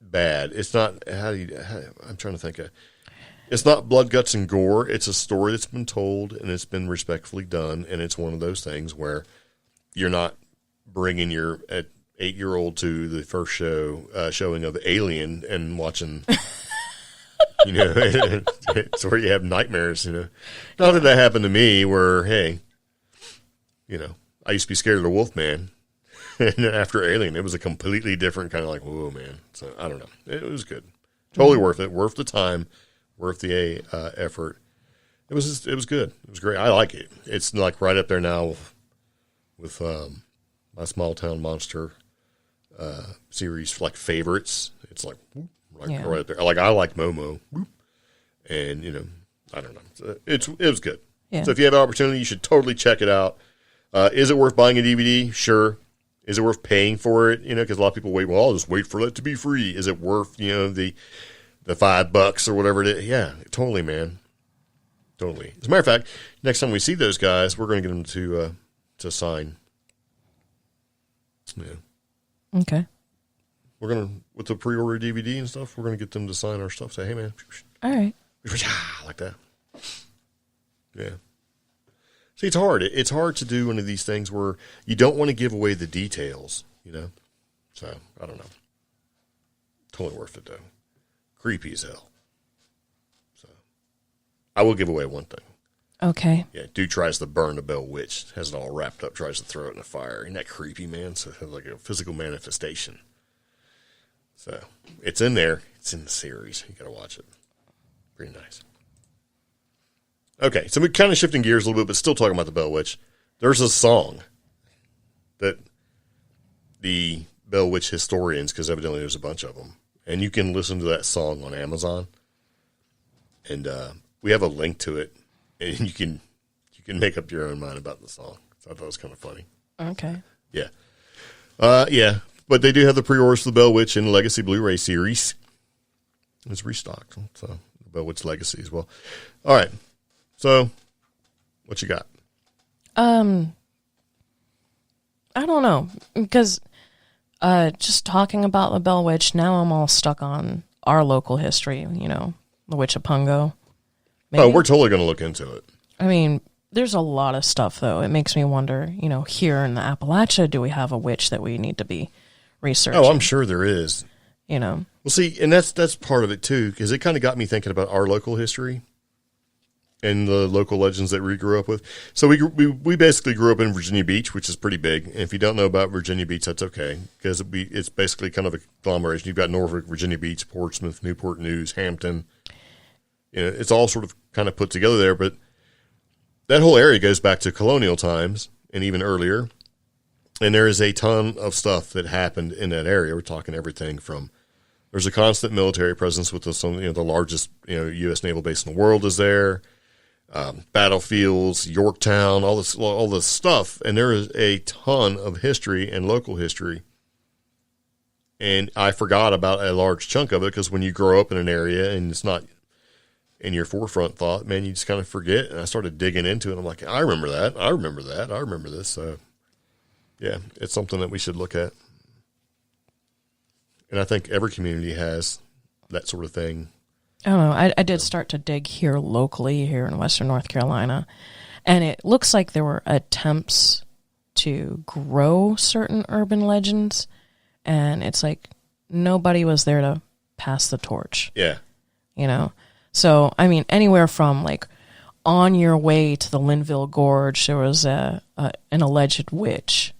bad. It's not, I'm trying to think of, it's not blood, guts, and gore. It's a story that's been told and it's been respectfully done. And it's one of those things where you're not bringing your 8-year-old to the first showing of Alien and watching, it's where you have nightmares, Not that that happened to me where, hey, I used to be scared of the Wolfman. And after Alien, it was a completely different kind of like, whoa, man. So I don't know. It was good. Totally worth it. Worth the time. Worth the effort. It was good. It was great. I like it. It's like right up there now with my Small Town Monster series like favorites. It's like right up there. Like I like Momo, and I don't know. It was good. Yeah. So if you have an opportunity, you should totally check it out. Is it worth buying a DVD? Sure. Is it worth paying for it? Because a lot of people wait. Well, I'll just wait for it to be free. Is it worth the $5 or whatever it is? Yeah, totally, man. Totally. As a matter of fact, next time we see those guys, we're going to get them to sign. Yeah. Okay. We're going to, with the pre-order DVD and stuff, we're going to get them to sign our stuff. Say, hey, man. All right. Like that. Yeah. See, it's hard. It's hard to do one of these things where you don't want to give away the details, So, I don't know. Totally worth it, though. Creepy as hell. So, I will give away one thing. Okay. Yeah, dude tries to burn the Bell Witch. Has it all wrapped up, tries to throw it in the fire. Isn't that creepy, man? So, it's like a physical manifestation. So, it's in there. It's in the series. You got to watch it. Pretty nice. Okay, so we're kind of shifting gears a little bit, but still talking about the Bell Witch. There's a song that the Bell Witch historians, because evidently there's a bunch of them, and you can listen to that song on Amazon. And we have a link to it, and you can make up your own mind about the song. So I thought it was kind of funny. Okay. Yeah. Yeah, but they do have the pre-orders for the Bell Witch and Legacy Blu-ray series. It's restocked, so the Bell Witch Legacy as well. All right. So, what you got? I don't know, because just talking about the Bell Witch, now I'm all stuck on our local history, the Witch of Pungo. Maybe. Oh, we're totally going to look into it. I mean, there's a lot of stuff, though. It makes me wonder, here in the Appalachia, do we have a witch that we need to be researching? Oh, I'm sure there is. Well, see, and that's part of it, too, because it kind of got me thinking about our local history. And the local legends that we grew up with. So we basically grew up in Virginia Beach, which is pretty big. And if you don't know about Virginia Beach, that's okay, because it's basically kind of a conglomeration. You've got Norfolk, Virginia Beach, Portsmouth, Newport News, Hampton. It's all sort of kind of put together there. But that whole area goes back to colonial times and even earlier. And there is a ton of stuff that happened in that area. We're talking everything from, there's a constant military presence with the largest U.S. naval base in the world is there. Battlefields, Yorktown, all this stuff, and there is a ton of history and local history. And I forgot about a large chunk of it because when you grow up in an area and it's not in your forefront thought, man, you just kind of forget. And I started digging into it. I'm like, I remember that. I remember that. I remember this. So, yeah, it's something that we should look at. And I think every community has that sort of thing. I don't know. I did start to dig here locally, here in Western North Carolina, and it looks like there were attempts to grow certain urban legends, and it's like nobody was there to pass the torch. Yeah. So, I mean, anywhere from like on your way to the Linville Gorge, there was an alleged witch,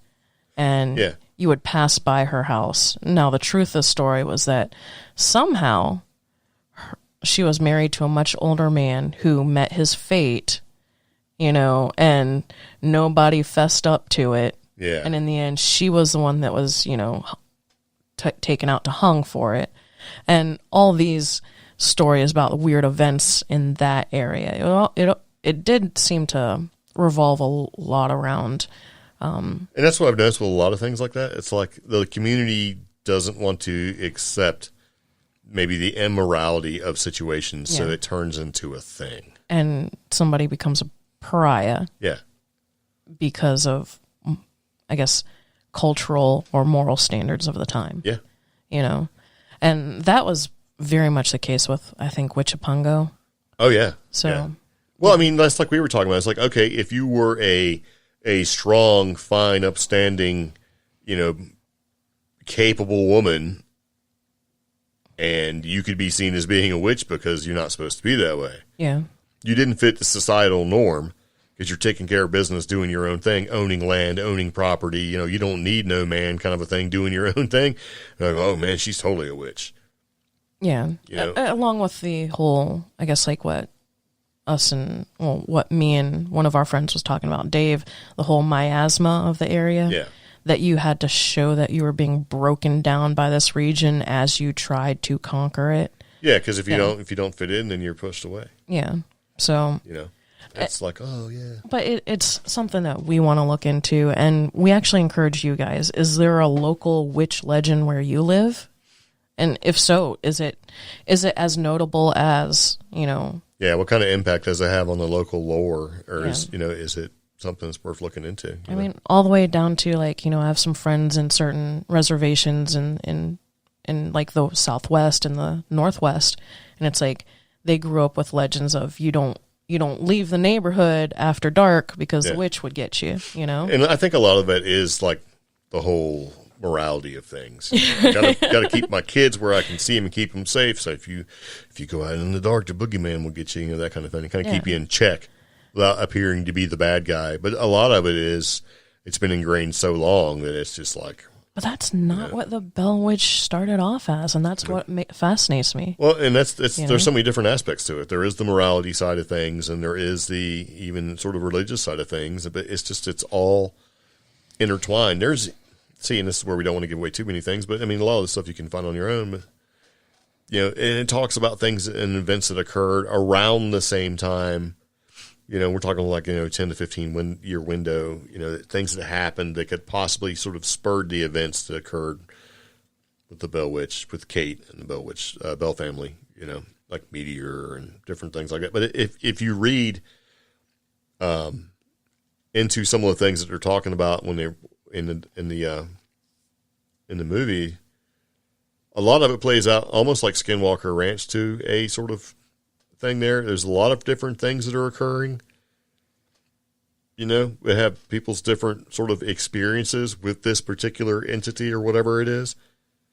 and you would pass by her house. Now, the truth of the story was that somehow she was married to a much older man who met his fate, and nobody fessed up to it. Yeah. And in the end, she was the one that was, taken out to hung for it. And all these stories about weird events in that area, it did seem to revolve a lot around. And that's what I've noticed with a lot of things like that. It's like the community doesn't want to accept maybe the immorality of situations, so it turns into a thing. And somebody becomes a pariah. Yeah. Because of, I guess, cultural or moral standards of the time. Yeah. And that was very much the case with, I think, Huichapungo. Oh, yeah. So. Yeah. Well, I mean, that's like we were talking about. It's like, okay, if you were a strong, fine, upstanding, capable woman, and you could be seen as being a witch because you're not supposed to be that way. Yeah. You didn't fit the societal norm because you're taking care of business, doing your own thing, owning land, owning property. You don't need no man kind of a thing, doing your own thing. Like, oh, man, she's totally a witch. Yeah. Along with the whole, I guess, like what me and one of our friends was talking about, Dave, the whole miasma of the area. Yeah. That you had to show that you were being broken down by this region as you tried to conquer it. Yeah, because if you don't fit in, then you're pushed away. Yeah. So it's like, oh yeah. But it's something that we want to look into, and we actually encourage you guys. Is there a local witch legend where you live? And if so, is it as notable as, Yeah, what kind of impact does it have on the local lore? Or is it something that's worth looking into? I mean, all the way down to I have some friends in certain reservations in like the Southwest and the Northwest, and it's like they grew up with legends of you don't leave the neighborhood after dark because the witch would get you. And I think a lot of it is like the whole morality of things. Gotta keep my kids where I can see them and keep them safe. So if you go out in the dark, the boogeyman will get you. That kind of thing. Kind of keep you in check without appearing to be the bad guy. But a lot of it is, it's been ingrained so long that it's just like. But that's not what the Bell Witch started off as, and that's what fascinates me. Well, and there's so many different aspects to it. There is the morality side of things, and there is the even sort of religious side of things. But it's all intertwined. And this is where we don't want to give away too many things, but I mean, a lot of the stuff you can find on your own. But, and it talks about things and events that occurred around the same time. We're talking like, 10 to 15 year window, things that happened that could possibly sort of spurred the events that occurred with the Bell Witch, with Kate and the Bell Witch, Bell family, like Meteor and different things like that. But if you read into some of the things that they're talking about when they're in the movie, a lot of it plays out almost like Skinwalker Ranch to a sort of thing there. There's a lot of different things that are occurring. We have people's different sort of experiences with this particular entity or whatever it is.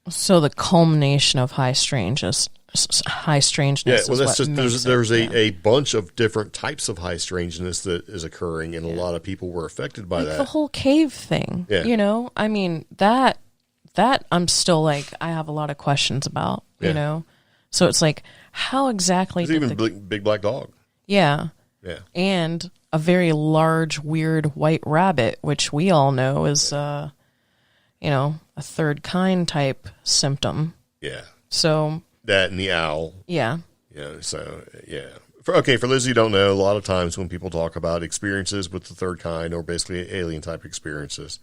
So the culmination of high strangeness. Yeah, well, that's just there's a bunch of different types of high strangeness that is occurring, and a lot of people were affected by that. The whole cave thing. Yeah. I mean that I'm still like I have a lot of questions about. So it's like. How exactly? There's even big black dog. Yeah. Yeah. And a very large, weird white rabbit, which we all know is, a third kind type symptom. Yeah. So. That and the owl. Yeah. So, yeah. For those who don't know, a lot of times when people talk about experiences with the third kind or basically alien type experiences,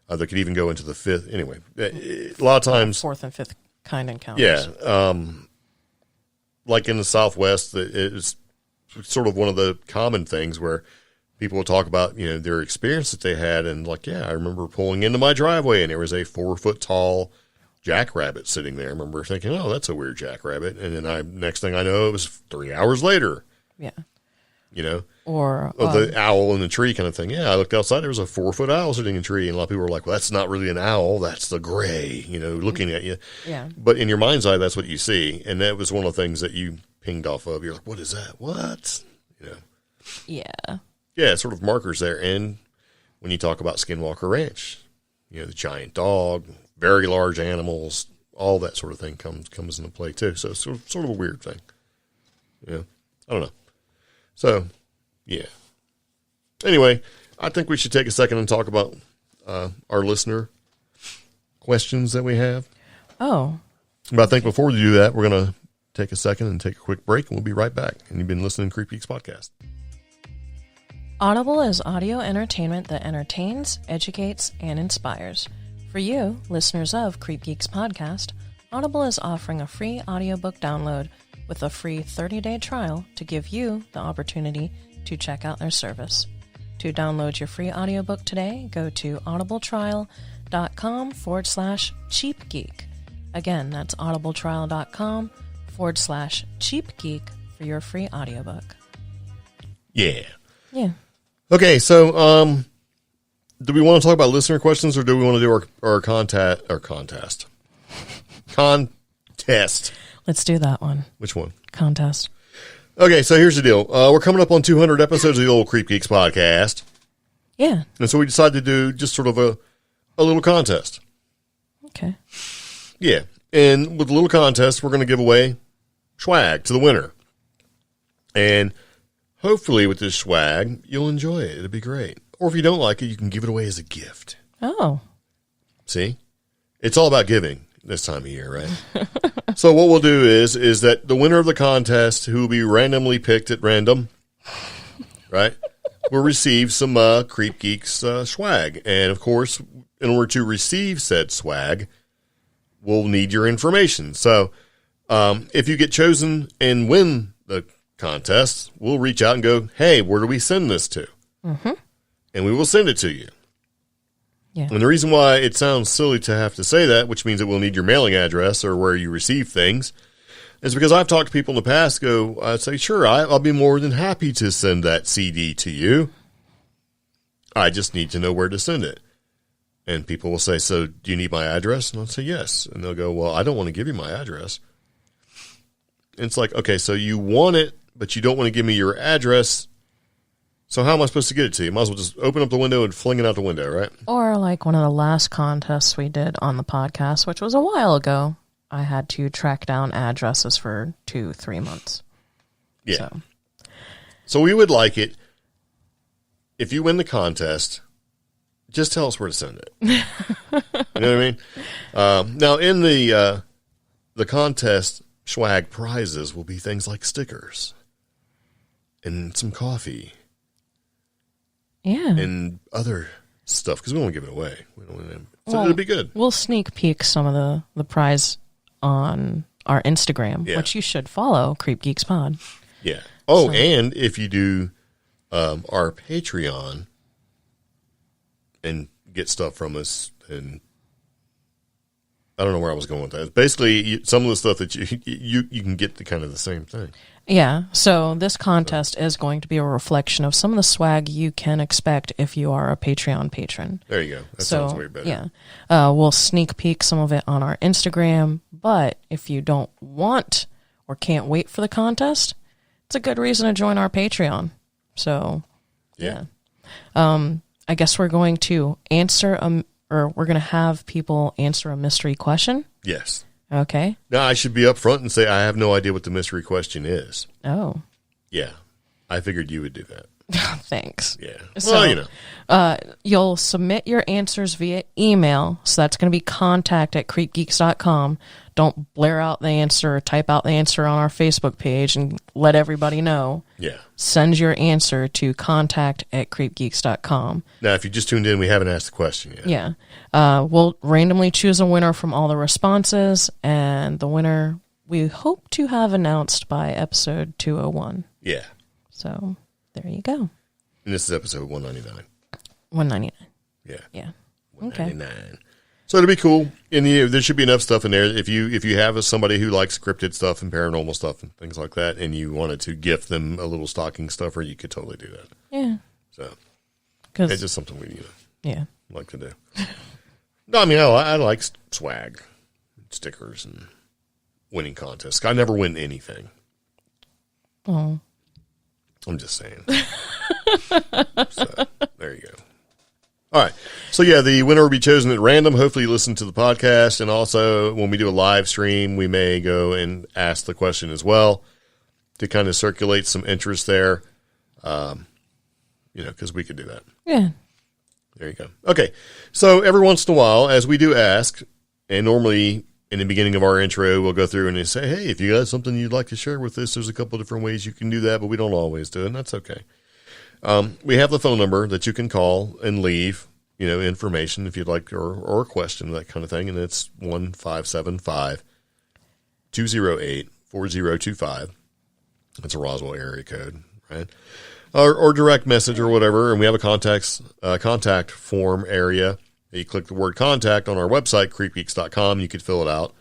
they could even go into the fifth. Anyway, a lot of times. Fourth and fifth kind encounters. Yeah. Like in the Southwest, it's sort of one of the common things where people will talk about, their experience that they had. And like, I remember pulling into my driveway and there was a 4-foot tall jackrabbit sitting there. I remember thinking, oh, that's a weird jackrabbit. And then next thing I know, it was 3 hours later. Yeah. Or the owl in the tree kind of thing. Yeah, I looked outside. There was a 4-foot owl sitting in a tree, and a lot of people were like, "Well, that's not really an owl. That's the gray." Looking at you. Yeah. But in your mind's eye, that's what you see, and that was one of the things that you pinged off of. You're like, "What is that? What?" Yeah. Yeah, sort of markers there. And when you talk about Skinwalker Ranch, the giant dog, very large animals, all that sort of thing comes into play too. So it's sort of a weird thing. Yeah. I don't know. So, yeah. Anyway, I think we should take a second and talk about our listener questions that we have. Oh. But I think before we do that, we're going to take a second and take a quick break, and we'll be right back. And you've been listening to CreepGeeks Podcast. Audible is audio entertainment that entertains, educates, and inspires. For you, listeners of CreepGeeks Podcast, Audible is offering a free audiobook download with a free 30-day trial to give you the opportunity to check out their service. To download your free audiobook today, go to audibletrial.com/cheapgeek. Again, that's audibletrial.com/cheapgeek for your free audiobook. Yeah. Yeah. Okay, so do we want to talk about listener questions, or do we want to do our contest? Let's do that one. Which one? Contest. Okay, so here's the deal. We're coming up on 200 episodes of the old CreepGeeks Podcast. Yeah. And so we decided to do just sort of a little contest. Okay. Yeah. And with the little contest, we're going to give away swag to the winner. And hopefully with this swag, you'll enjoy it. It'll be great. Or if you don't like it, you can give it away as a gift. Oh. See? It's all about giving this time of year, right? So what we'll do is that the winner of the contest, who will be randomly picked at random, right, will receive some CreepGeeks swag. And, of course, in order to receive said swag, we'll need your information. So if you get chosen and win the contest, we'll reach out and go, hey, where do we send this to? Mm-hmm. And we will send it to you. Yeah. And the reason why it sounds silly to have to say that, which means it will need your mailing address or where you receive things, is because I've talked to people in the past I'd say, sure, I'll be more than happy to send that CD to you. I just need to know where to send it. And people will say, so do you need my address? And I'll say, yes. And they'll go, well, I don't want to give you my address. And it's like, okay, so you want it, but you don't want to give me your address. So how am I supposed to get it to you? Might as well just open up the window and fling it out the window, right? Or like one of the last contests we did on the podcast, which was a while ago, I had to track down addresses for 2-3 months. Yeah. So we would like it, if you win the contest, just tell us where to send it. You know what I mean? Now, in the contest, swag prizes will be things like stickers and some coffee. Yeah. And other stuff, because we don't want to give it away. So it'll be good. We'll sneak peek some of the prize on our Instagram, which you should follow, CreepGeeks Pod. Yeah. Oh, and if you do our Patreon and get stuff from us, and I don't know where I was going with that. Basically, some of the stuff that you can get kind of the same thing. Yeah, so this contest is going to be a reflection of some of the swag you can expect if you are a Patreon patron. There you go. That sounds way better. Yeah, we'll sneak peek some of it on our Instagram, but if you don't want or can't wait for the contest, it's a good reason to join our Patreon. So, yeah. I guess we're going to we're going to have people answer a mystery question. Yes. Okay. Now, I should be up front and say I have no idea what the mystery question is. Oh. Yeah. I figured you would do that. Thanks. Yeah. So, well, you know. You'll submit your answers via email. So that's going to be contact@creepgeeks.com. Don't blare out the answer or type out the answer on our Facebook page and let everybody know. Yeah. Send your answer to contact@creepgeeks.com. Now, if you just tuned in, we haven't asked the question yet. Yeah. We'll randomly choose a winner from all the responses, and the winner we hope to have announced by episode 201. Yeah. So there you go. And this is episode 199. 199. Yeah. Yeah. 199. Okay. So it'll be cool. And there should be enough stuff in there. If you have somebody who likes cryptid stuff and paranormal stuff and things like that, and you wanted to gift them a little stocking stuffer, you could totally do that. Yeah. So it's just something we yeah like to do. No, I mean I like swag, stickers, and winning contests. I never win anything. Oh. I'm just saying. So there you go. All right. So, yeah, the winner will be chosen at random. Hopefully you listen to the podcast. And also, when we do a live stream, we may go and ask the question as well. to kind of circulate some interest there, because we could do that. Yeah. There you go. Okay. So every once in a while, as we do ask, and normally in the beginning of our intro, we'll go through and say, hey, if you got something you'd like to share with us, there's a couple different ways you can do that, but we don't always do it, and that's okay. We have the phone number that you can call and leave, information if you'd like, or a question, that kind of thing, and it's 1-575-208-4025. That's a Roswell area code, right? Or direct message or whatever, and we have a contact form area. You click the word contact on our website, CreepGeeks.com. You could fill it out,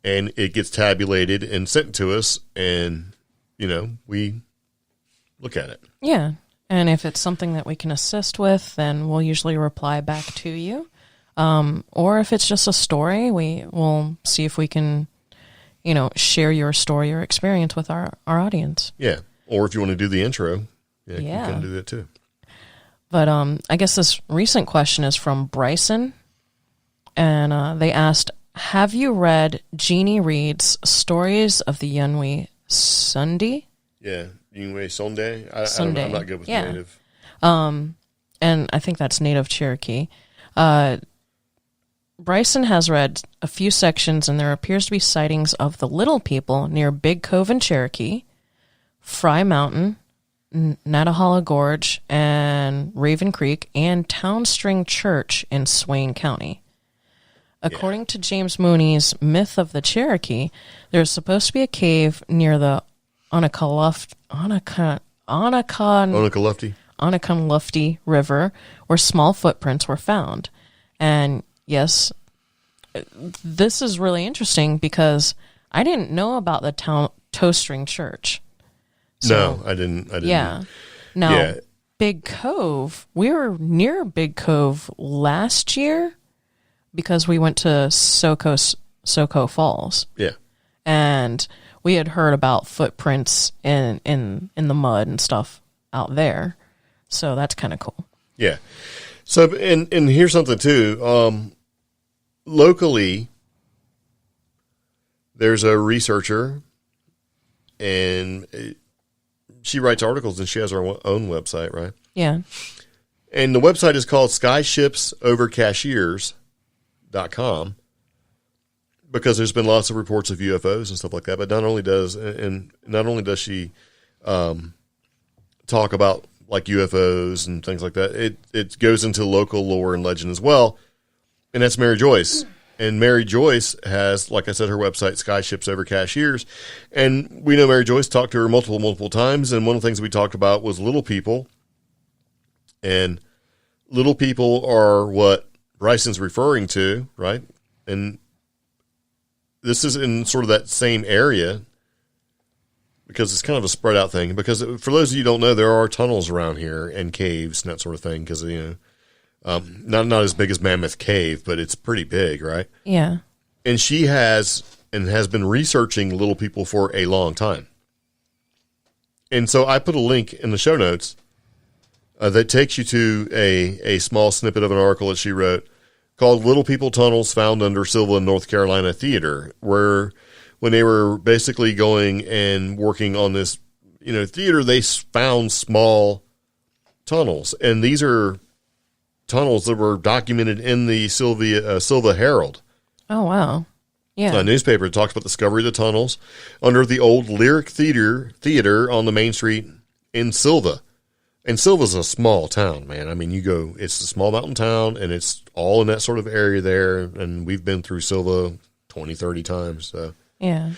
and it gets tabulated and sent to us, and, we look at it. Yeah, and if it's something that we can assist with, then we'll usually reply back to you. Or if it's just a story, we will see if we can, share your story or experience with our audience. Yeah, or if you want to do the intro, you can do that too. But I guess this recent question is from Bryson, and they asked, have you read Jeannie Reed's Stories of the Yunwi Sunday? Yeah, Yunwi Sunday. I'm not good with native. And I think that's Native Cherokee. Bryson has read a few sections, and there appears to be sightings of the little people near Big Cove in Cherokee, Fry Mountain, Natahala Gorge, and Raven Creek, and Townstring Church in Swain County. According to James Mooney's Myth of the Cherokee, there's supposed to be a cave near the Onaconlufty River where small footprints were found. And yes, this is really interesting because I didn't know about the Toastring Church. So, no, I didn't. Yeah. Now, Big Cove, we were near Big Cove last year because we went to Soco Falls. Yeah. And we had heard about footprints in the mud and stuff out there. So that's kind of cool. Yeah. So, and here's something too. Locally, there's a researcher, and she writes articles, and she has her own website, right? Yeah. And the website is called skyshipsovercashiers.com because there's been lots of reports of UFOs and stuff like that. But not only does she talk about like UFOs and things like that, it goes into local lore and legend as well. And that's Mary Joyce. And Mary Joyce has, like I said, her website, Skyships Over Cashiers. And we know Mary Joyce, talked to her multiple times. And one of the things we talked about was little people. And little people are what Bryson's referring to, right? And this is in sort of that same area because it's kind of a spread out thing. Because for those of you who don't know, there are tunnels around here and caves and that sort of thing. Because, not as big as Mammoth Cave, but it's pretty big, right? Yeah. And she has been researching little people for a long time. And so I put a link in the show notes that takes you to a small snippet of an article that she wrote called Little People Tunnels Found Under Sylva, North Carolina Theater, where when they were basically going and working on this, theater, they found small tunnels. And these are tunnels that were documented in the Sylva Herald. Oh, wow. Yeah. A newspaper that talks about the discovery of the tunnels under the old Lyric Theater on the main street in Sylva. And Sylva's a small town, man. I mean, it's a small mountain town, and it's all in that sort of area there. And we've been through Sylva 20, 30 times. So. Yeah.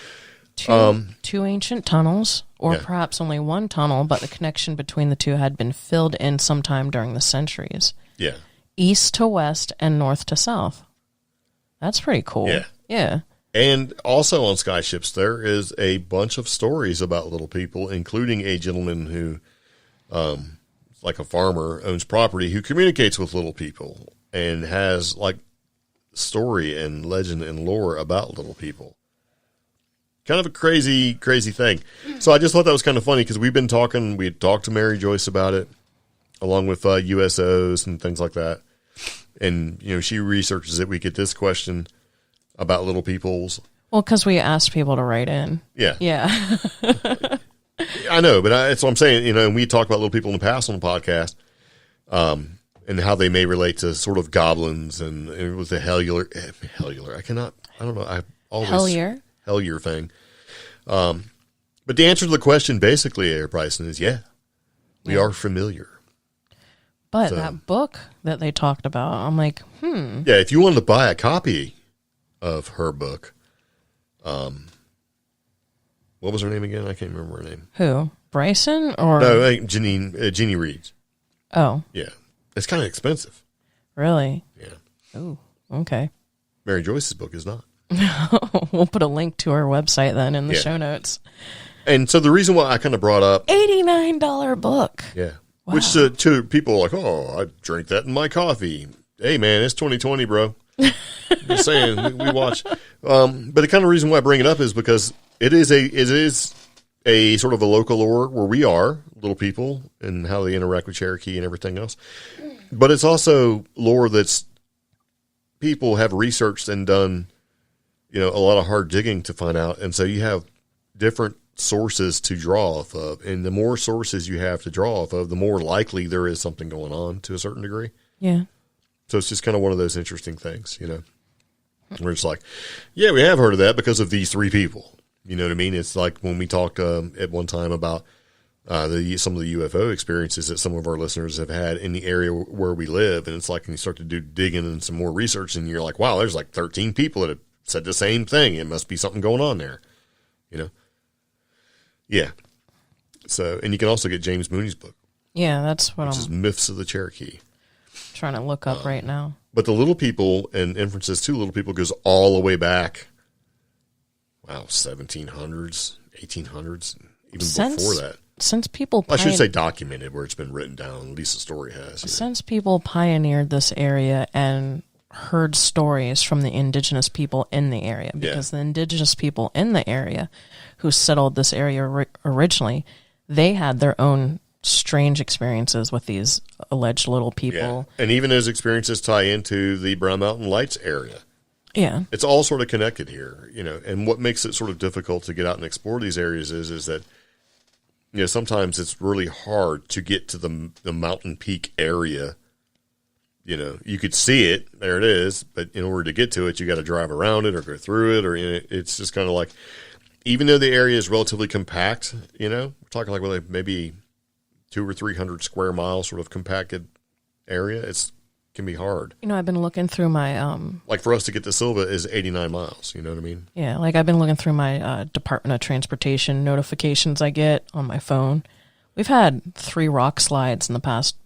Two ancient tunnels, or perhaps only one tunnel, but the connection between the two had been filled in sometime during the centuries. Yeah. East to west and north to south. That's pretty cool. Yeah. Yeah. And also on Skyships, there is a bunch of stories about little people, including a gentleman who, like a farmer, owns property, who communicates with little people and has like story and legend and lore about little people. Kind of a crazy, crazy thing. So I just thought that was kind of funny because we had talked to Mary Joyce about it, along with USOs and things like that. And, she researches it. We get this question about little people's. Well, because we asked people to write in. Yeah. Yeah. I know, but that's what I'm saying. And we talk about little people in the past on the podcast, and how they may relate to sort of goblins and it was the hellular. I don't know. I always Hellier thing. But the answer to the question, basically, Air Bryson, is we are familiar. But that book that they talked about, I'm like, Yeah, if you wanted to buy a copy of her book, what was her name again? I can't remember her name. Who? Bryson or? No, Jeannie Reed. Oh. Yeah. It's kind of expensive. Really? Yeah. Oh, okay. Mary Joyce's book is not. We'll put a link to our website then in the show notes. And so the reason why I kind of brought up $89 book. Yeah. Wow. Which to people like, oh, I drink that in my coffee. Hey man, it's 2020, bro. Just saying, we watch. But the kind of reason why I bring it up is because it is a sort of a local lore where we are little people and how they interact with Cherokee and everything else. But it's also lore that's people have researched and done, a lot of hard digging to find out. And so you have different sources to draw off of. And the more sources you have to draw off of, the more likely there is something going on to a certain degree. Yeah. So it's just kind of one of those interesting things, where it's like, yeah, we have heard of that because of these three people. You know what I mean? It's like when we talked at one time about some of the UFO experiences that some of our listeners have had in the area where we live. And it's like when you start to do digging and some more research and you're like, wow, there's like 13 people that have said the same thing. It must be something going on there, Yeah. So, and you can also get James Mooney's book. Yeah, that's what which is Myths of the Cherokee. Trying to look up right now. But the Little People and Inferences to Little People goes all the way back. Wow, 1700s, 1800s, even before that. Since people... I should say documented, where it's been written down. At least the story has. Since people pioneered this area and heard stories from the indigenous people in the area, because the indigenous people in the area who settled this area originally, they had their own strange experiences with these alleged little people. Yeah. And even those experiences tie into the Brown Mountain Lights area. Yeah. It's all sort of connected here, and what makes it sort of difficult to get out and explore these areas is that, sometimes it's really hard to get to the mountain peak area. You could see it, there it is, but in order to get to it, you got to drive around it or go through it, or it's just kind of like, even though the area is relatively compact, we're talking like maybe 200 or 300 square miles sort of compacted area. It can be hard. I've been looking through my... like for us to get to Silva is 89 miles, you know what I mean? Yeah, like I've been looking through my Department of Transportation notifications I get on my phone. We've had 3 rock slides in the past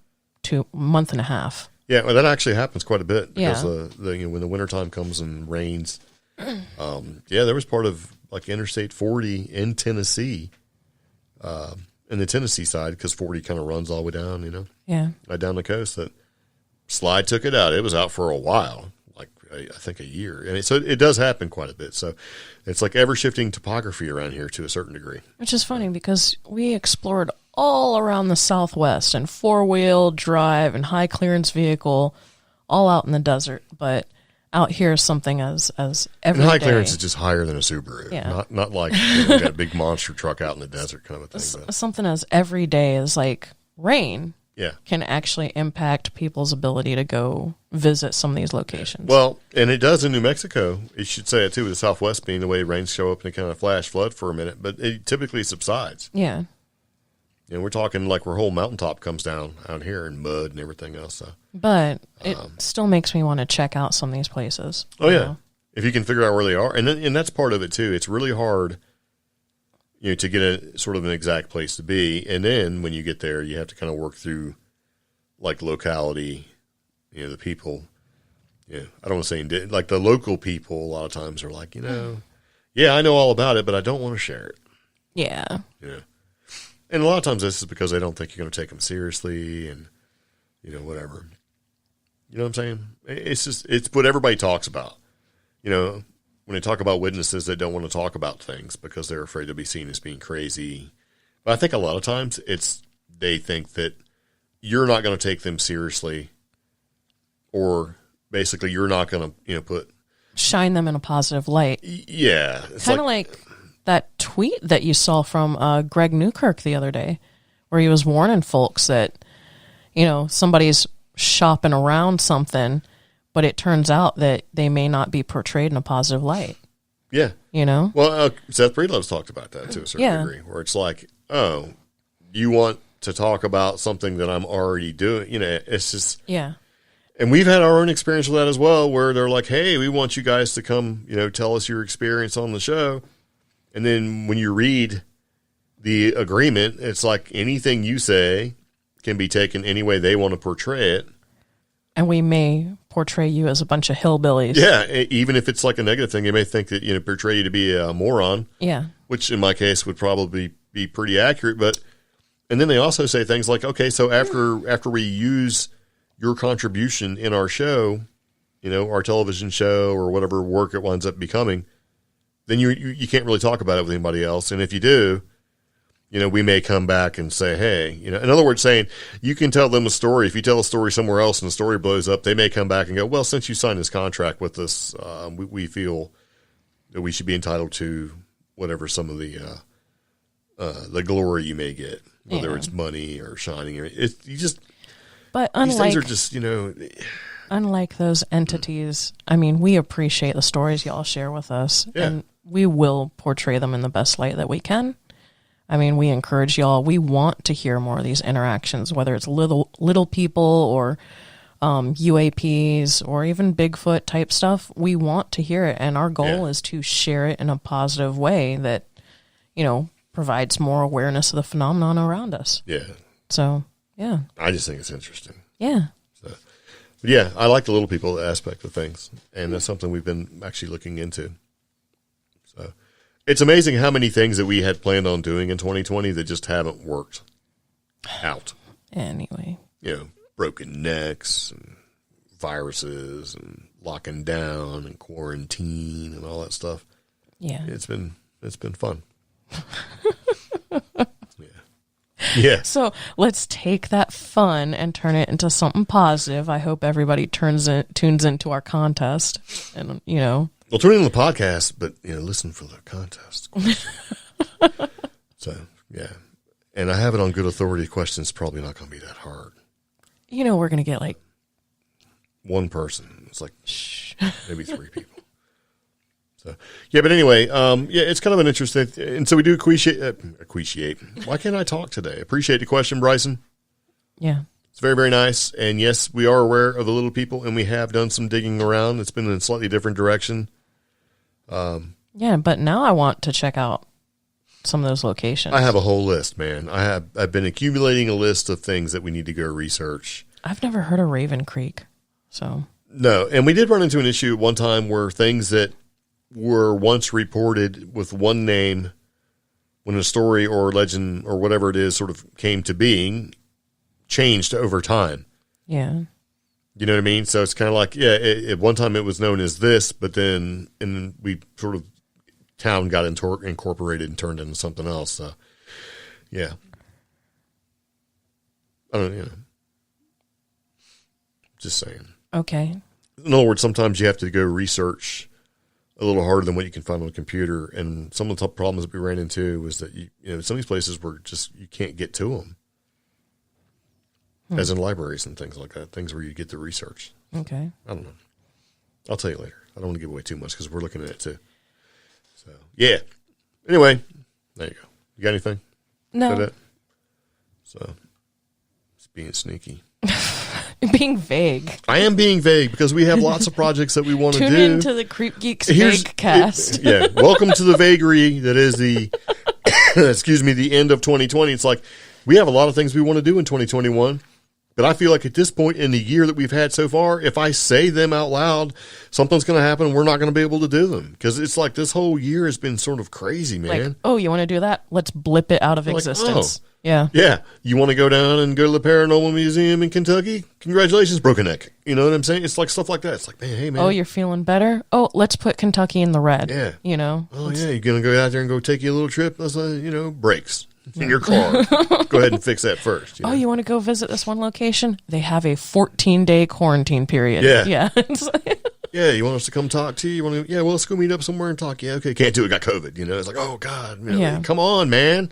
month and a half. Yeah, well, that actually happens quite a bit because when the wintertime comes and rains. There was part of like Interstate 40 in Tennessee, in the Tennessee side, because 40 kind of runs all the way down, right down the coast. That slide took it out. It was out for a while, like I think a year. And so it does happen quite a bit. So it's like ever shifting topography around here to a certain degree. Which is funny because we explored all around the Southwest and 4-wheel drive and high clearance vehicle, all out in the desert. But out here is something as every and high day. Clearance is just higher than a Subaru. Yeah. Not like got a big monster truck out in the desert kind of a thing. Something as every day as like rain. Yeah. Can actually impact people's ability to go visit some of these locations. Well, and it does in New Mexico. You should say it too, with the Southwest being the way rains show up and they kind of flash flood for a minute, but it typically subsides. Yeah. And we're talking like where whole mountaintop comes down out here and mud and everything else. So. But it still makes me want to check out some of these places. Oh, yeah. If you can figure out where they are. And that's part of it too. It's really hard, to get a sort of an exact place to be. And then when you get there, you have to kind of work through like locality, the people. Yeah. I don't want to say like the local people a lot of times are like, yeah, I know all about it, but I don't want to share it. Yeah. Yeah. And a lot of times this is because they don't think you're going to take them seriously and, whatever. You know what I'm saying? It's what everybody talks about. When they talk about witnesses, they don't want to talk about things because they're afraid to be seen as being crazy. But I think a lot of times they think that you're not going to take them seriously, or basically you're not going to, shine them in a positive light. Yeah. Kind of like that tweet that you saw from Greg Newkirk the other day, where he was warning folks that, somebody's shopping around something, but it turns out that they may not be portrayed in a positive light. Yeah. Well, Seth Breedlove's talked about that to a certain degree, where it's like, oh, you want to talk about something that I'm already doing. It's just... Yeah. And we've had our own experience with that as well, where they're like, hey, we want you guys to come, tell us your experience on the show. And then when you read the agreement, it's like anything you say can be taken any way they want to portray it. And we may portray you as a bunch of hillbillies. Yeah, even if it's like a negative thing, they may think that, portray you to be a moron. Yeah. Which in my case would probably be pretty accurate. And then they also say things like, okay, so after we use your contribution in our show, our television show or whatever work it winds up becoming, then you can't really talk about it with anybody else. And if you do, we may come back and say, hey, in other words, saying you can tell them a story. If you tell a story somewhere else and the story blows up, they may come back and go, well, since you signed this contract with us, we feel that we should be entitled to whatever some of the glory you may get, whether it's money or shining. But these things are just, unlike those entities, we appreciate the stories y'all share with us, and we will portray them in the best light that we can. We encourage y'all. We want to hear more of these interactions, whether it's little people or UAPs or even Bigfoot type stuff. We want to hear it, and our goal is to share it in a positive way that, provides more awareness of the phenomenon around us. Yeah. So, yeah. I just think it's interesting. Yeah. So, but yeah, I like the little people aspect of things, and that's something we've been actually looking into. So it's amazing how many things that we had planned on doing in 2020 that just haven't worked out. Anyway. Broken necks and viruses and locking down and quarantine and all that stuff. Yeah. It's been fun. Yeah. So let's take that fun and turn it into something positive. I hope everybody tunes into our contest, and Well, tune in the podcast, but listen for the contest. So yeah, and I have it on good authority. Questions probably not going to be that hard. We're going to get like one person. It's like maybe 3 people. So yeah, but anyway, it's kind of an interesting, and so we do appreciate. Why can't I talk today? Appreciate the question, Bryson. Yeah, it's very, very nice, and yes, we are aware of the little people, and we have done some digging around. It's been in a slightly different direction. Yeah, but now I want to check out some of those locations. I have a whole list, man. I've been accumulating a list of things that we need to go research. I've never heard of Raven Creek, so no, and we did run into an issue at one time where things that were once reported with one name, when a story or legend or whatever it is sort of came to being, changed over time. Yeah. You know what I mean? So it's kind of like, at one time it was known as this, but then we sort of, town got incorporated and turned into something else. So, yeah. I don't know. Just saying. Okay. In other words, sometimes you have to go research a little harder than what you can find on a computer. And some of the top problems that we ran into was that, some of these places were just, you can't get to them. As in libraries and things like that, things where you get the research. Okay. I don't know. I'll tell you later. I don't want to give away too much because we're looking at it too. So, yeah. Anyway, there you go. You got anything? No. So, it's being sneaky. Being vague. I am being vague because we have lots of projects that we want to do. Tune into the CreepGeeks Vaguecast. Yeah. Welcome to the vagary that is the, the end of 2020. It's like we have a lot of things we want to do in 2021. But I feel like at this point in the year that we've had so far, if I say them out loud, something's going to happen and we're not going to be able to do them. Because it's like this whole year has been sort of crazy, man. Like, oh, you want to do that? Let's blip it out of existence. Oh, yeah. Yeah. You want to go down and go to the Paranormal Museum in Kentucky? Congratulations, broken neck. You know what I'm saying? It's like stuff like that. It's like, man, hey, man. Oh, you're feeling better? Oh, let's put Kentucky in the red. Yeah. Oh, yeah. You're going to go out there and go take you a little trip? That's, brakes in your car. Go ahead and fix that first. Oh, you want to go visit this one location? They have a 14-day quarantine period. Yeah. Yeah. Yeah, you want us to come talk to you? You want to? Yeah, well, let's go meet up somewhere and talk. Yeah, okay. Can't do it. Got COVID. It's like, oh God, come on, man.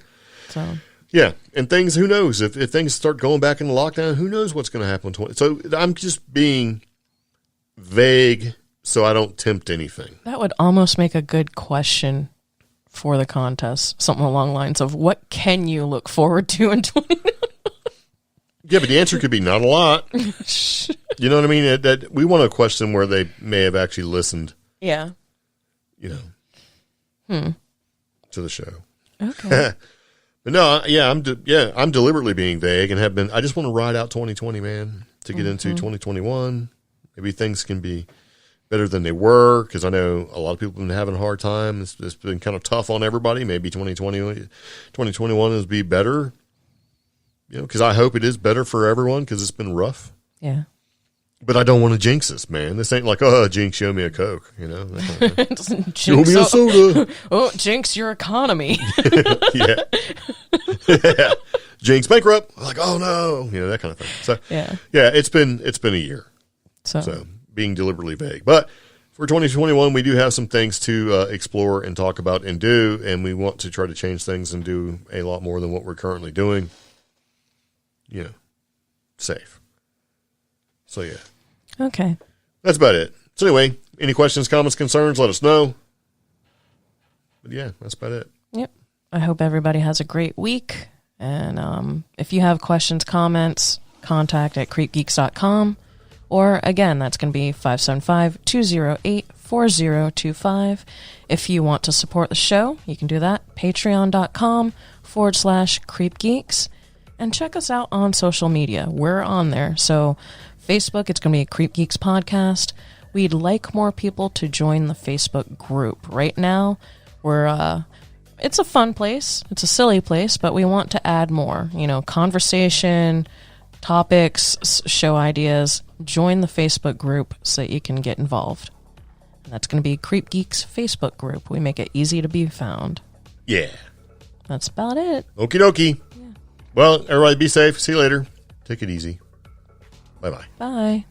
So yeah, and things. Who knows if things start going back into lockdown? Who knows what's going to happen? So I'm just being vague so I don't tempt anything. That would almost make a good question for the contest. Something along the lines of, what can you look forward to in 2020? Yeah, but the answer could be not a lot. You know what I mean? That we want a question where they may have actually listened. Yeah. To the show. Okay. But no, I'm deliberately being vague and have been. I just want to ride out 2020, man, to get into 2021. Maybe things can be better than they were, because I know a lot of people have been having a hard time. It's been kind of tough on everybody. Maybe 2021 is be better. Because I hope it is better for everyone, because it's been rough. Yeah. But I don't want to jinx us, man. This ain't like, oh, Jinx, show me a Coke, that kind of show me a soda. Oh, Jinx, your economy. Yeah. Yeah. Jinx, bankrupt. Like, oh no, that kind of thing. So yeah, it's been a year. So being deliberately vague, but for 2021, we do have some things to explore and talk about and do, and we want to try to change things and do a lot more than what we're currently doing. Safe. So yeah. Okay. That's about it. So anyway, any questions, comments, concerns, let us know. But yeah, that's about it. Yep. I hope everybody has a great week. And if you have questions, comments, contact at CreepGeeks.com. Or again, that's going to be 575-208-4025. If you want to support the show, you can do that. Patreon.com/CreepGeeks. And check us out on social media. We're on there. So Facebook, it's going to be a CreepGeeks Podcast. We'd like more people to join the Facebook group. Right now, it's a fun place. It's a silly place, but we want to add more. Conversation, topics, show ideas. Join the Facebook group so that you can get involved. And that's going to be CreepGeeks Facebook group. We make it easy to be found. Yeah. That's about it. Okie dokie. Yeah. Well, everybody be safe. See you later. Take it easy. Bye-bye. Bye.